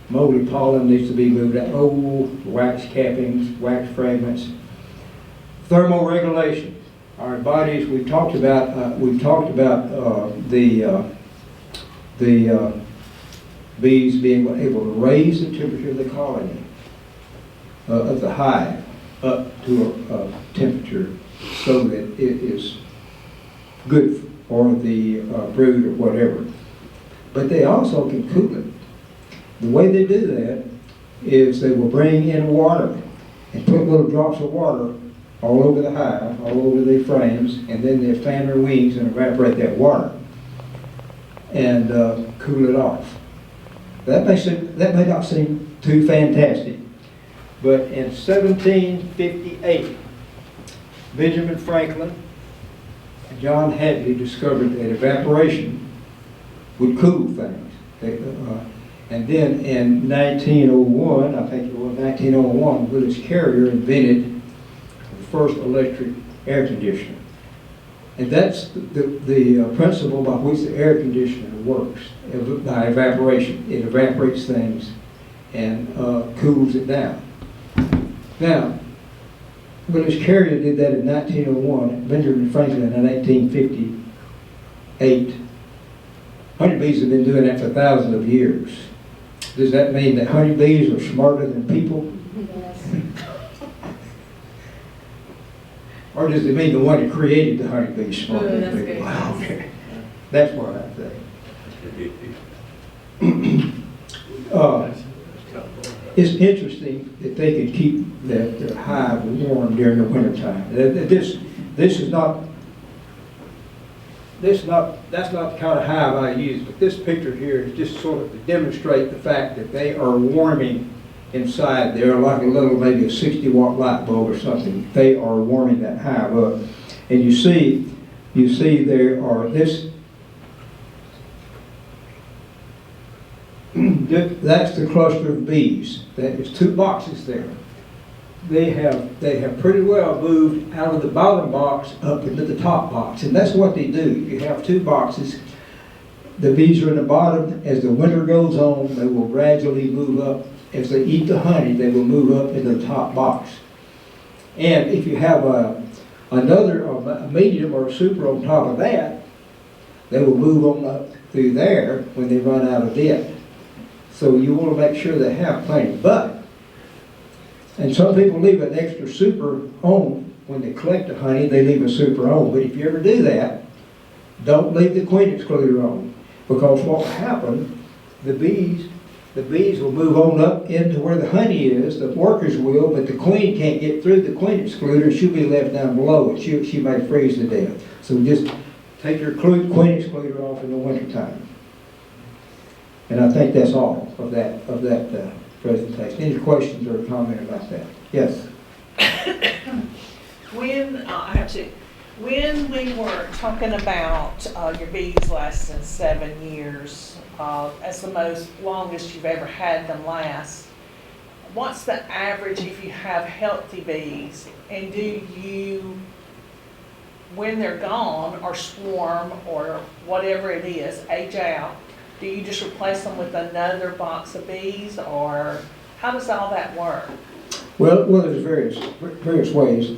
Moldy pollen needs to be moved out. Old wax cappings, wax fragments. Thermoregulation. Our bodies. We've talked about the bees being able to raise the temperature of the colony of the hive up to a temperature so that it is good for the brood or whatever. But they also can cool it. The way they do that is they will bring in water and put little drops of water all over the hive, all over the frames, and then they fan their wings and evaporate that water and cool it off. That may not seem too fantastic, but in 1758, Benjamin Franklin and John Hadley discovered that evaporation would cool things. And then in 1901, I think it was 1901, Willis Carrier invented the first electric air conditioner. And that's the principle by which the air conditioner works, by evaporation. It evaporates things and cools it down. Now, Willis Carrier did that in 1901, Benjamin Franklin in 1858. Honeybees have been doing that for thousands of years. Does that mean that honeybees are smarter than people? Or does it mean the one that created the honeybee is smarter Ooh, than that's people? good. Wow, okay. That's what I think. It's interesting that they could keep that hive warm during the wintertime. That's not the kind of hive I use, but this picture here is just sort of to demonstrate the fact that they are warming inside there like a little, maybe a 60-watt light bulb or something. They are warming that hive up. And you see there are that's the cluster of bees. That is 2 boxes there. They have pretty well moved out of the bottom box up into the top box, and that's what they do. You have 2 boxes. The bees are in the bottom. As the winter goes on, they will gradually move up. As they eat the honey, they will move up into the top box. And if you have a medium or a super on top of that, they will move on up through there when they run out of it. So you want to make sure they have plenty. And some people leave an extra super on when they collect the honey, they leave a super on. But if you ever do that, don't leave the queen excluder on. Because what will happen, the bees will move on up into where the honey is, the workers will, but the queen can't get through the queen excluder. She'll be left down below, and she may freeze to death. So just take your queen excluder off in the wintertime. And I think that's all of that presentation. Any questions or comment about that? Yes? When we were talking about your bees lasting 7 years, as the longest you've ever had them last, what's the average if you have healthy bees? And do you, when they're gone or swarm or whatever it is, age out, do you just replace them with another box of bees, or how does all that work? Well, there's various ways.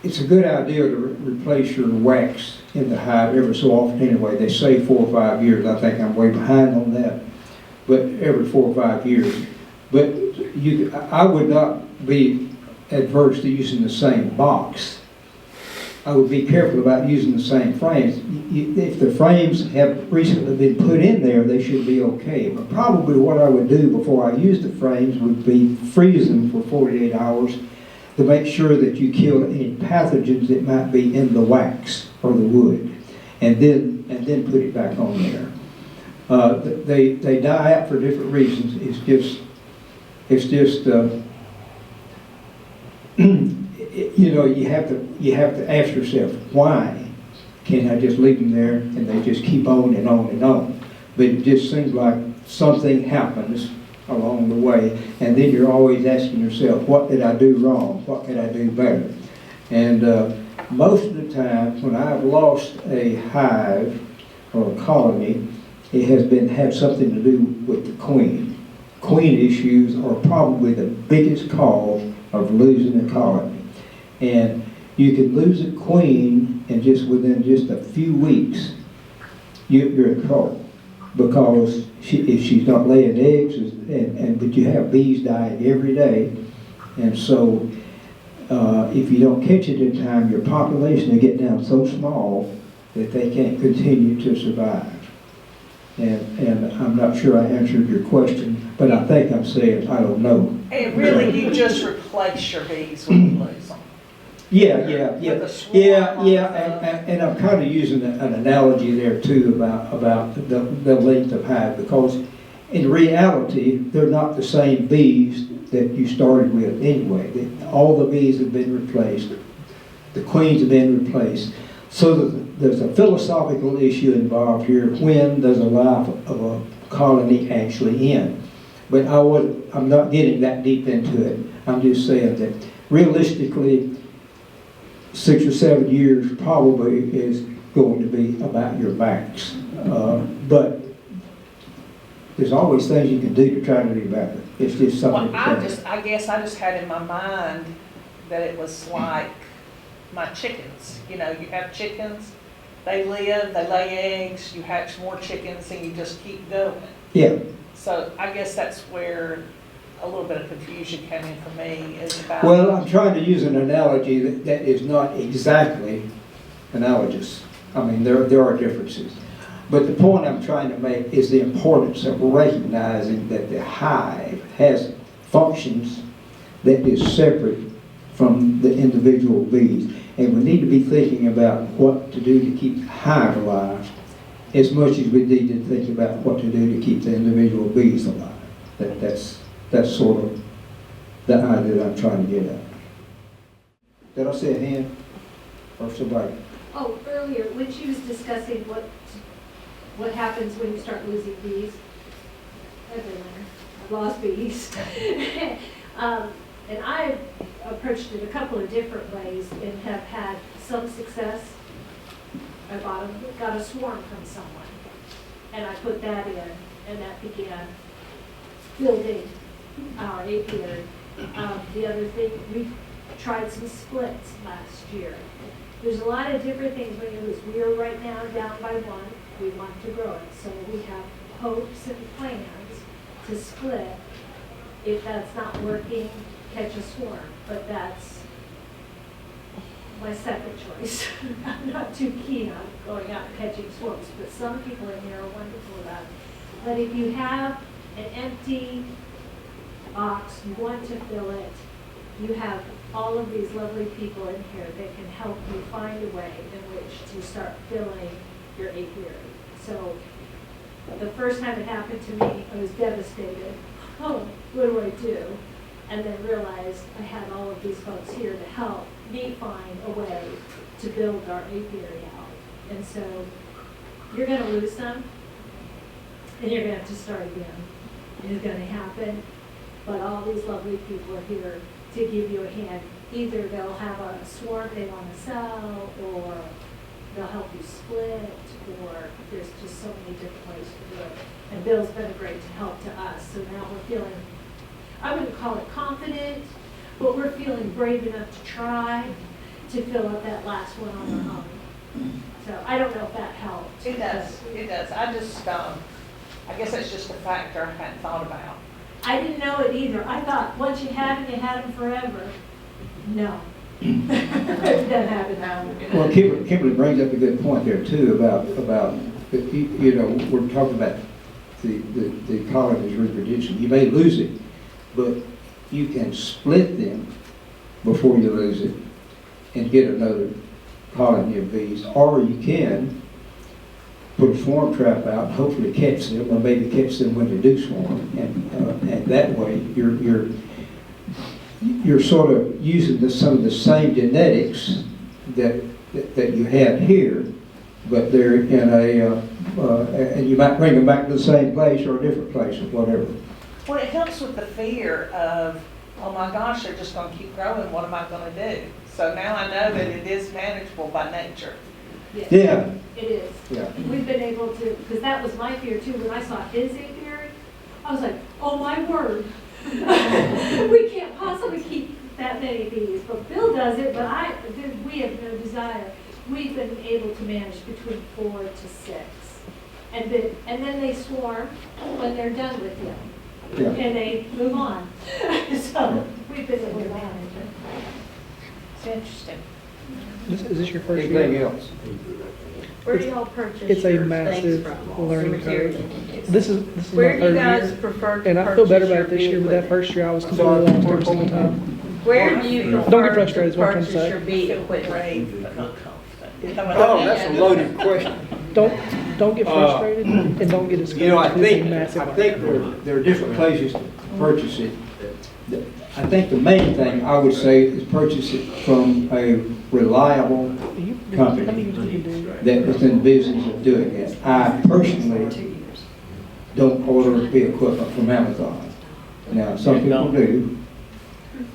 It's a good idea to replace your wax in the hive every so often anyway. They say 4 or 5 years. I think I'm way behind on that, but every 4 or 5 years. But I would not be adverse to using the same box. I would be careful about using the same frames. If the frames have recently been put in there, they should be okay. But probably what I would do before I use the frames would be freeze them for 48 hours to make sure that you kill any pathogens that might be in the wax or the wood, and then put it back on there. They die out for different reasons. It's just you have to ask yourself, why can't I just leave them there and they just keep on and on and on? But it just seems like something happens along the way, and then you're always asking yourself, what did I do wrong? What can I do better? And most of the time, when I've lost a hive or a colony, it has had something to do with the queen. Queen issues are probably the biggest cause of losing a colony. And you can lose a queen and within just a few weeks, you're in trouble. Because if she's not laying eggs, but you have bees dying every day, and so if you don't catch it in time, your population will get down so small that they can't continue to survive. And I'm not sure I answered your question, but I think I'm saying I don't know. And really, you just replace your bees when you lose them. Yeah. And I'm kind of using an analogy there too about the length of hive, because in reality they're not the same bees that you started with anyway. All the bees have been replaced. The queens have been replaced. So there's a philosophical issue involved here. When does a life of a colony actually end? But I'm not getting that deep into it. I'm just saying that realistically, 6 or 7 years probably is going to be about your max. But there's always things you can do to try to do better. It's just something. Well, I guess I just had in my mind that it was like my chickens. You know, you have chickens, they live, they lay eggs, you hatch more chickens, and you just keep going. Yeah, So I guess that's where a little bit of confusion came in for me, is about. well, I'm trying to use an analogy that is not exactly analogous. I mean, there are differences. But the point I'm trying to make is the importance of recognizing that the hive has functions that is separate from the individual bees. And we need to be thinking about what to do to keep the hive alive as much as we need to think about what to do to keep the individual bees alive. That's sort of the idea that I'm trying to get at. Did I see a hand or somebody? Oh, earlier, when she was discussing what happens when you start losing bees. I've lost bees. And I've approached it a couple of different ways and have had some success. I got a swarm from someone, and I put that in, and that began building our apiary. The other thing, we tried some splits last year. There's a lot of different things when you lose. We are right now down by one. We want to grow it. So we have hopes and plans to split. If that's not working, catch a swarm. But that's my second choice. I'm not too keen on going out and catching swarms, but some people in here are wonderful about it. But if you have an empty box, you want to fill it, you have all of these lovely people in here that can help you find a way in which to start filling your apiary. So the first time it happened to me, I was devastated. Oh, what do I do? And then realized I had all of these folks here to help me find a way to build our apiary out. And so you're going to lose some, and you're going to have to start again. And it's going to happen, but all these lovely people are here to give you a hand. Either they'll have a swarm they want to sell, or they'll help you split, or there's just so many different ways to do it. And Bill's been a great help to us, so now we're feeling, I wouldn't call it confident, but we're feeling brave enough to try to fill up that last one on our own. So I don't know if that helped. It does, it does. I just, I guess that's just a factor I hadn't thought about. I didn't know it either. I thought once you had them, you had them forever. No. It doesn't happen now. Well, Kimberly brings up a good point there too about you know, we're talking about the colony's reproduction. You may lose it, but you can split them before you lose it and get another colony of bees, or you can put a swarm trap out and hopefully catch them, or maybe catch them when they do swarm, and that way you're sort of using some of the same genetics that you have here, but they're in and you might bring them back to the same place or a different place or whatever. Well, it helps with the fear of, oh my gosh, they're just going to keep growing. What am I going to do? So now I know that it is manageable by nature. Yes, Yeah. it is. Yeah. We've been able to, because that was my fear too. When I saw his apiary, I was like, oh my word. We can't possibly keep that many bees. But Bill does it, but we have no desire. We've been able to manage between 4 to 6. And then they swarm when they're done with you. Yeah. And they move on. So we've been able to manage it. It's interesting. Is this your first Anything year? else? Where do y'all purchase It's a your massive things from? learning Your materials? curve. This is Where my do you third guys year, prefer to and I feel better purchase about it this your year, bee but that equipment? first year I was completely lost every single time. Where do you Don't get prefer frustrated, is to what I'm trying to purchase say. your bee equipment? Brave, but not confident. Oh, that's a loaded question. Don't get frustrated and don't get discouraged. You know, I It's a think massive there are different places to purchase it. I think the main thing I would say is purchase it from a reliable company that is in the business of doing it. I personally don't order bee equipment from Amazon. Now, some people do,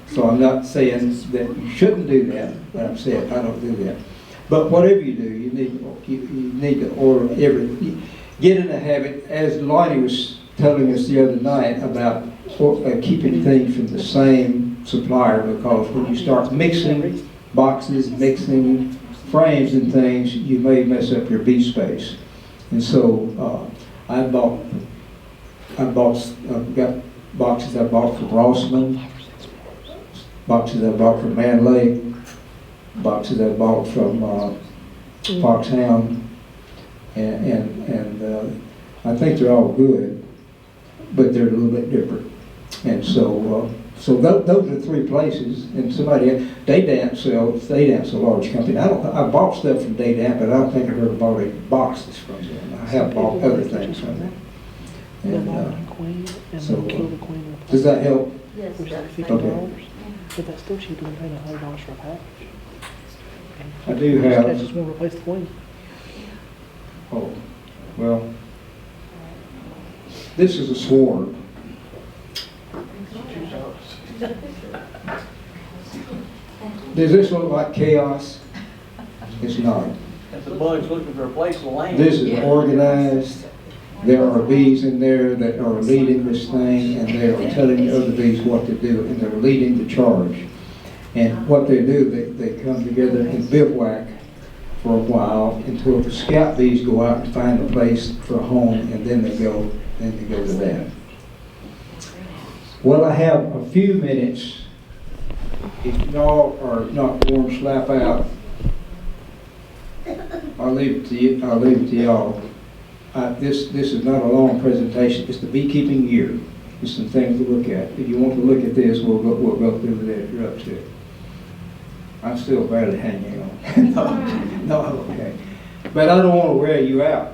so I'm not saying that you shouldn't do that, but I'm saying I don't do that. But whatever you do, you need to order get in the habit, as Lonnie was telling us the other night about keeping things from the same supplier, because when you start mixing boxes, mixing frames and things, you may mess up your bee space. And so I've got boxes I bought from Rossman, boxes I bought from Manley, boxes I bought from Foxhound, and I think they're all good, but they're a little bit different. And so those are 3 places. And Daydance a large company. I bought stuff from Daydance, but I don't think I've ever bought any boxes from them. I have bought other things from them. And does that help? Yes, that's Okay. But that's still cheaper than paying $100 for a package. I do have. I just want to replace the queen. Oh, well, this is a swarm. Does this look like chaos? It's not. If the bug's looking for a place to land. This is organized. There are bees in there that are leading this thing, and they are telling the other bees what to do, and they're leading the charge. And what they do, they come together and bivouac for a while until the scout bees go out and find a place for a home, and then they go to that. Well, I have a few minutes. If y'all are not warm, slap out. I'll leave it to you. I'll leave it to y'all. This is not a long presentation. It's the beekeeping year. There's some things to look at. If you want to look at this, we'll go through that if you're up to it. I'm still barely hanging on. No, I'm okay. But I don't want to wear you out.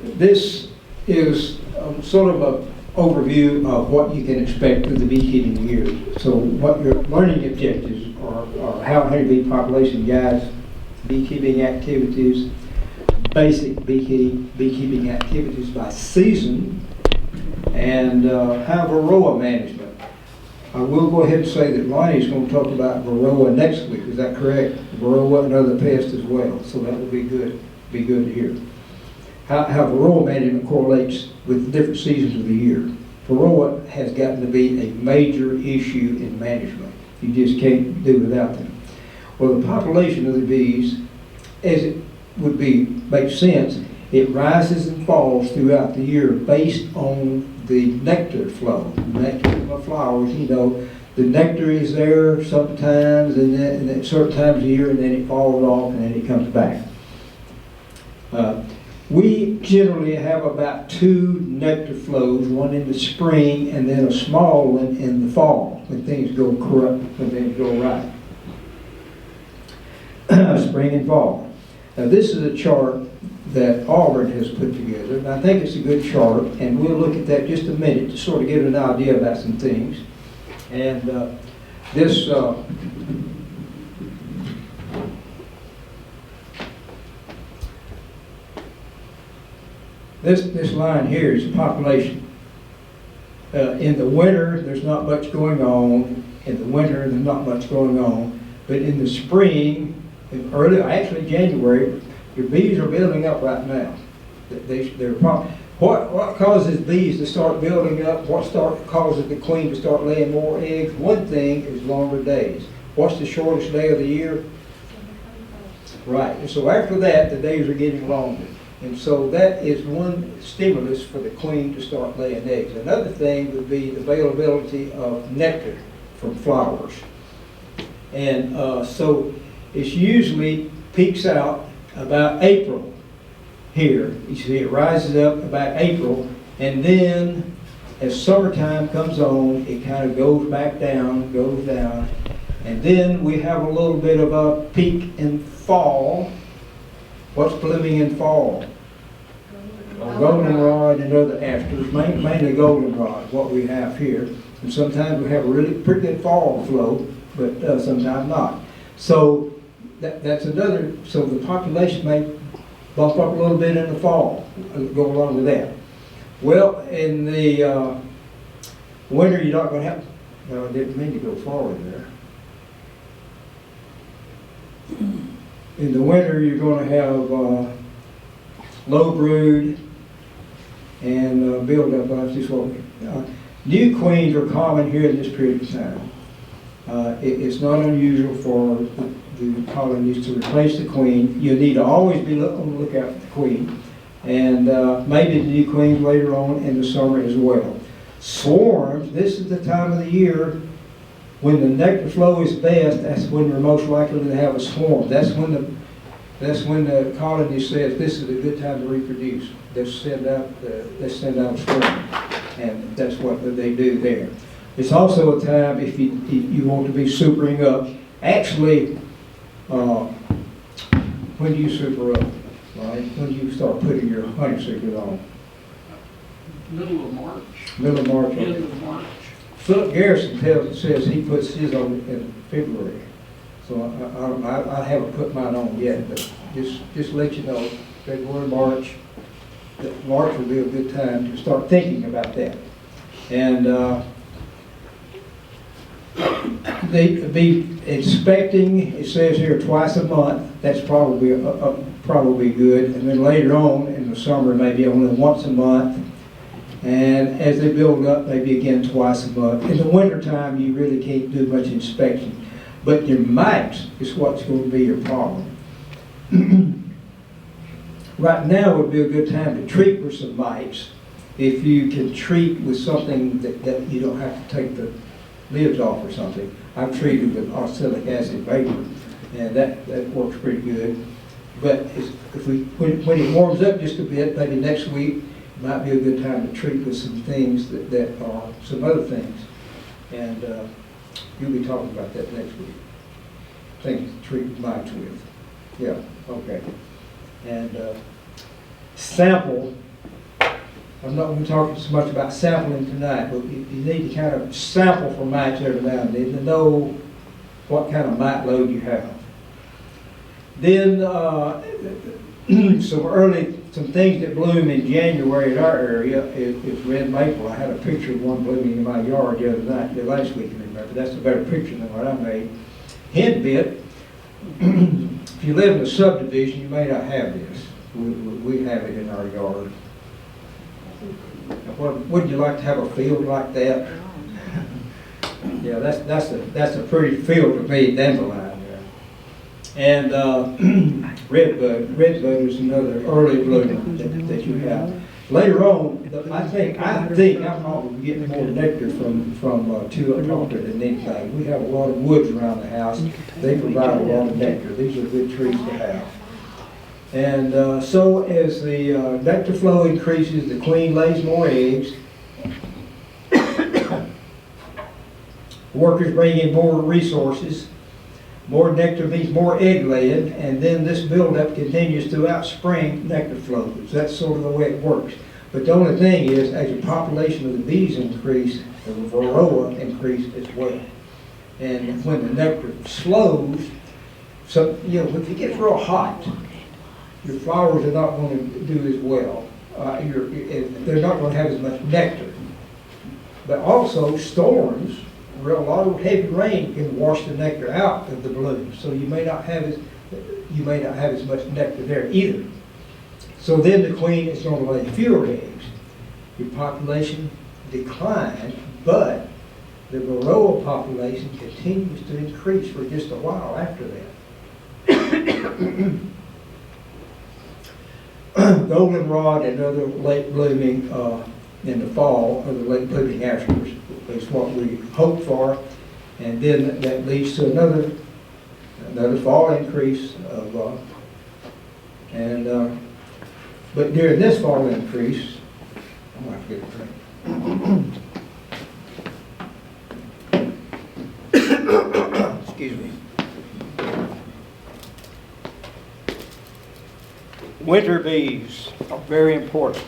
This is sort of an overview of what you can expect through the beekeeping year. So what your learning objectives are how honeybee population guides, beekeeping activities, basic beekeeping activities by season, and how varroa management. I will go ahead and say that Lonnie's going to talk about varroa next week. Is that correct? Varroa and other pests as well. So that will be good. Be good to hear. How varroa management correlates with different seasons of the year. Varroa has gotten to be a major issue in management. You just can't do without them. Well, the population of the bees, as it would make sense, it rises and falls throughout the year based on the nectar flow. Nectar from the flowers, the nectar is there sometimes and then at certain times of the year, and then it falls off and then it comes back. We generally have about 2 nectar flows, one in the spring and then a small one in the fall when things go corrupt, when things go right. Spring and fall. Now this is a chart that Auburn has put together, and I think it's a good chart, and we'll look at that just a minute to sort of get an idea about some things. And this line here is population. In the winter, there's not much going on. In the winter, there's not much going on. But in the spring, actually January, your bees are building up right now. What causes bees to start building up? What causes the queen to start laying more eggs? One thing is longer days. What's the shortest day of the year? Right. And so after that, the days are getting longer. And so that is one stimulus for the queen to start laying eggs. Another thing would be the availability of nectar from flowers. And so it usually peaks out about April here. You see it rises up about April, and then as summertime comes on, it kind of goes back down, and then we have a little bit of a peak in fall. What's blooming in fall? Goldenrod and other asters, mainly goldenrod, what we have here. And sometimes we have a really pretty good fall flow, but sometimes not. So that's another, so the population may bump up a little bit in the fall, go along with that. Well, in the winter, you're not going to have, no, I didn't mean to go forward there. In the winter, you're going to have low brood and build up. New queens are common here in this period of time. It's not unusual for the colonies to replace the queen. You need to always be on the lookout for the queen, and maybe the new queen later on in the summer as well. Swarms, this is the time of the year when the nectar flow is best. That's when we're most likely to have a swarm. That's when the colony says this is a good time to reproduce. Let's send out a swarm, and that's what they do there. It's also a time if you want to be supering up. Actually, when do you super up? Right? When do you start putting your honeysuckle on? Middle of March, Middle of March. end of March. Philip Garrison says he puts his on in February. So I haven't put mine on yet, but just let you know, February, March, March will be a good time to start thinking about that. And they be inspecting, it says here, twice a month. That's probably good. And then later on in the summer, maybe only once a month. And as they build up, maybe again twice a month. In the wintertime, you really can't do much inspection. But your mites is what's going to be your problem. Right now would be a good time to treat for some mites. If you can treat with something that you don't have to take the lids off or something. I've treated with oxalic acid vapor, and that works pretty good. But when it warms up just a bit, maybe next week, it might be a good time to treat with some things that are some other things. And you'll be talking about that next week. Things to treat mites with. Yeah, okay. And sample. I'm not going to talk so much about sampling tonight, but you need to kind of sample for mites every now and then to know what kind of mite load you have. Then some things that bloom in January in our area is red maple. I had a picture of one blooming in my yard the other night, last week, remember. That's a better picture than what I made. Hint bit, if you live in a subdivision, you may not have this. We have it in our yard. Wouldn't you like to have a field like that? Yeah, that's a pretty field to me, dandelion. And redbud is another early bloomer that you have. Later on, I think I'm probably getting more nectar from tulip talker than anything. We have a lot of woods around the house. They provide a lot of nectar. These are good trees to have. And so as the nectar flow increases, the queen lays more eggs. Workers bring in more resources. More nectar means more egg laying, and then this buildup continues throughout spring nectar flows. That's sort of the way it works. But the only thing is, as the population of the bees increase, the varroa increase as well. And when the nectar slows, so if it gets real hot, your flowers are not going to do as well. They're not going to have as much nectar. But also storms. A lot of heavy rain can wash the nectar out of the bloom, so you may not have as much nectar there either. So then the queen is going to lay fewer eggs. Your population declines, but the varroa population continues to increase for just a while after that. Goldenrod and other late blooming in the fall, or the late blooming asters, is what we hope for, and then that leads to another fall increase of but during this fall increase, I'm going to get a drink. Excuse me. Winter bees are very important.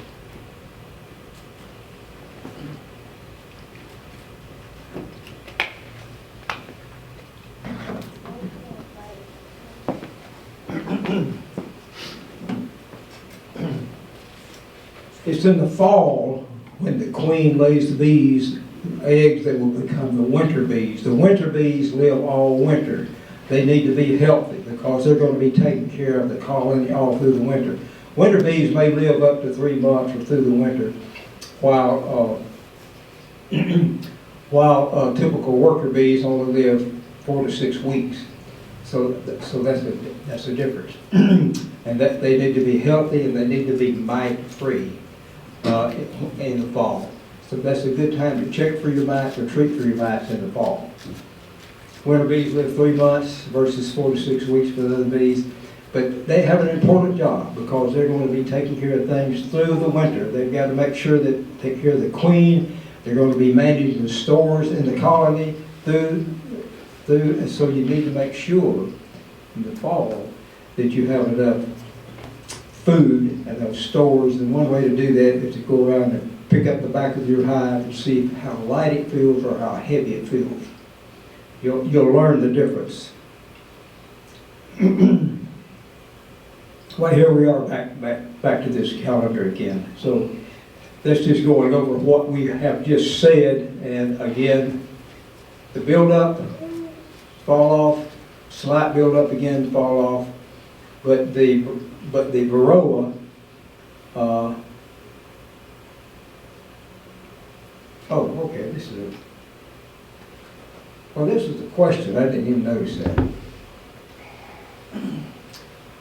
It's in the fall when the queen lays the bees eggs that will become the winter bees. The winter bees live all winter. They need to be healthy because they're going to be taking care of the colony all through the winter. Winter bees may live up to 3 months or through the winter, while while typical worker bees only live 4 to 6 weeks. So that's a difference. And that they need to be healthy and they need to be mite-free in the fall. So that's a good time to check for your mites or treat for your mites in the fall. Winter bees live 3 months versus 4 to 6 weeks for the other bees. But they have an important job because they're going to be taking care of things through the winter. They've got to make sure that take care of the queen. They're going to be managing the stores in the colony and so you need to make sure in the fall that you have enough food and those stores. And one way to do that is to go around and pick up the back of your hive and see how light it feels or how heavy it feels. You'll learn the difference. Well, here we are back to this calendar again. So that's just going over what we have just said. And again, the build-up, fall off, slight build-up again, fall off. But the varroa, okay, this is the question. I didn't even notice that.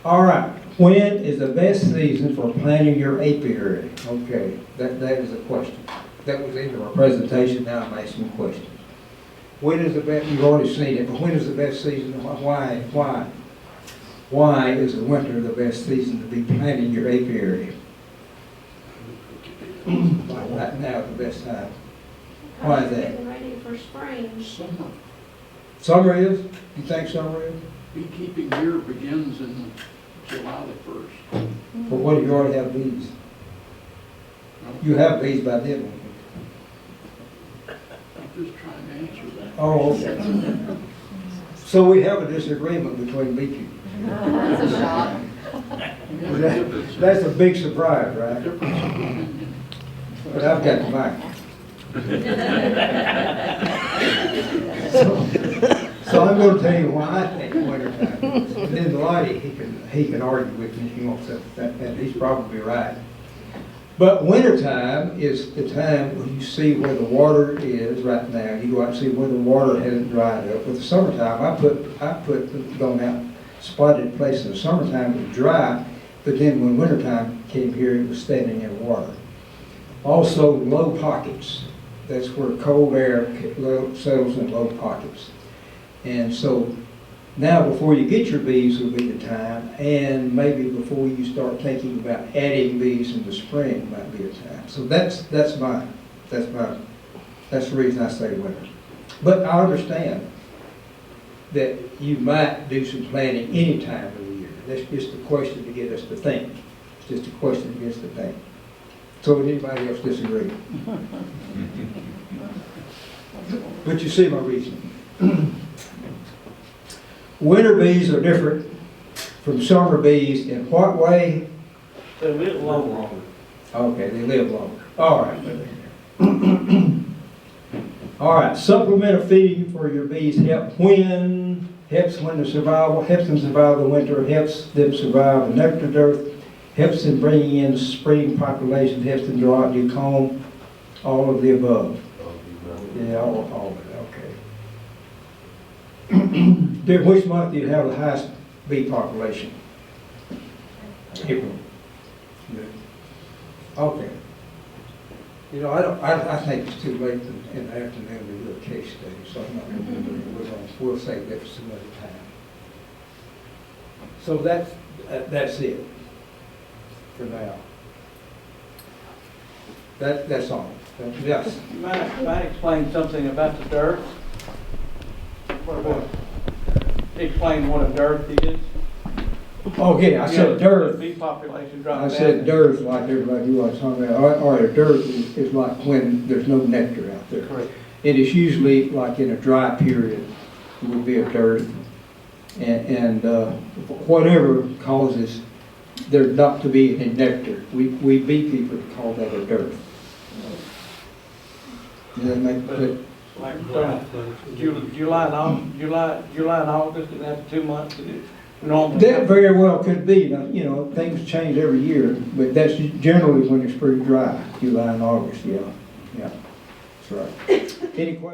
All right. When is the best season for planting your apiary? Okay, that is a question. That was in our presentation. Now I'm asking questions. When is the best? You've already seen it, but when is the best season? Why? Why is the winter the best season to be planting your apiary? Like right now, the best time. Why is that? Getting ready for spring. Summer is? You think summer is? Beekeeping year begins in July the 1st. But what do you already have bees? You have bees by then. I'm just trying to answer that. Oh, okay. So we have a disagreement between beekeepers. That's a shock. That's a big surprise, right? Difference of opinion. But I've got mine. So I'm going to tell you why I think wintertime. And then Lottie, he can argue with me if he wants to, and he's probably right. But wintertime is the time when you see where the water is right now. You go out and see where the water hasn't dried up. With the summertime, I put going out spotted places in the summertime it was dry, but then when wintertime came here, it was standing in water. Also, low pockets. That's where cold air settles in low pockets. And so now before you get your bees will be the time, and maybe before you start thinking about adding bees in the spring might be a time. So that's the reason I say winter. But I understand that you might do some planning any time of the year. That's just a question to get us to think. It's just a question to get us to think. So would anybody else disagree? But you see my reasoning. Winter bees are different from summer bees in what way? They live longer. Okay, they live longer. All right. All right, supplemental feeding for your bees helps when the survival, helps them survive the winter, helps them survive the nectar dearth, helps them bringing in the spring population, helps them draw out new comb, all of the above. Yeah, all of it, okay. During which month do you have the highest bee population? April. Good. Okay. You know, I think it's too late in the afternoon to do a case study, so I'm not going to do it. We'll save that for some other time. So that's it for now. That's all. Yes. Might explain something about the dearth? What? Explain what a dearth is? Okay, I said dearth. Bee population I drops down. said dearth like everybody was talking about. Or a dearth is like when there's no nectar out there. Correct. It is usually like in a dry period, it would be a dearth. And whatever causes there not to be any nectar, we beekeepers call that a dearth. Does that make sense? Like July and August, and that's 2 months. Normally. That very well could be. Now, you know, things change every year, but that's generally when it's pretty dry, July and August. Yeah. That's right. Any questions?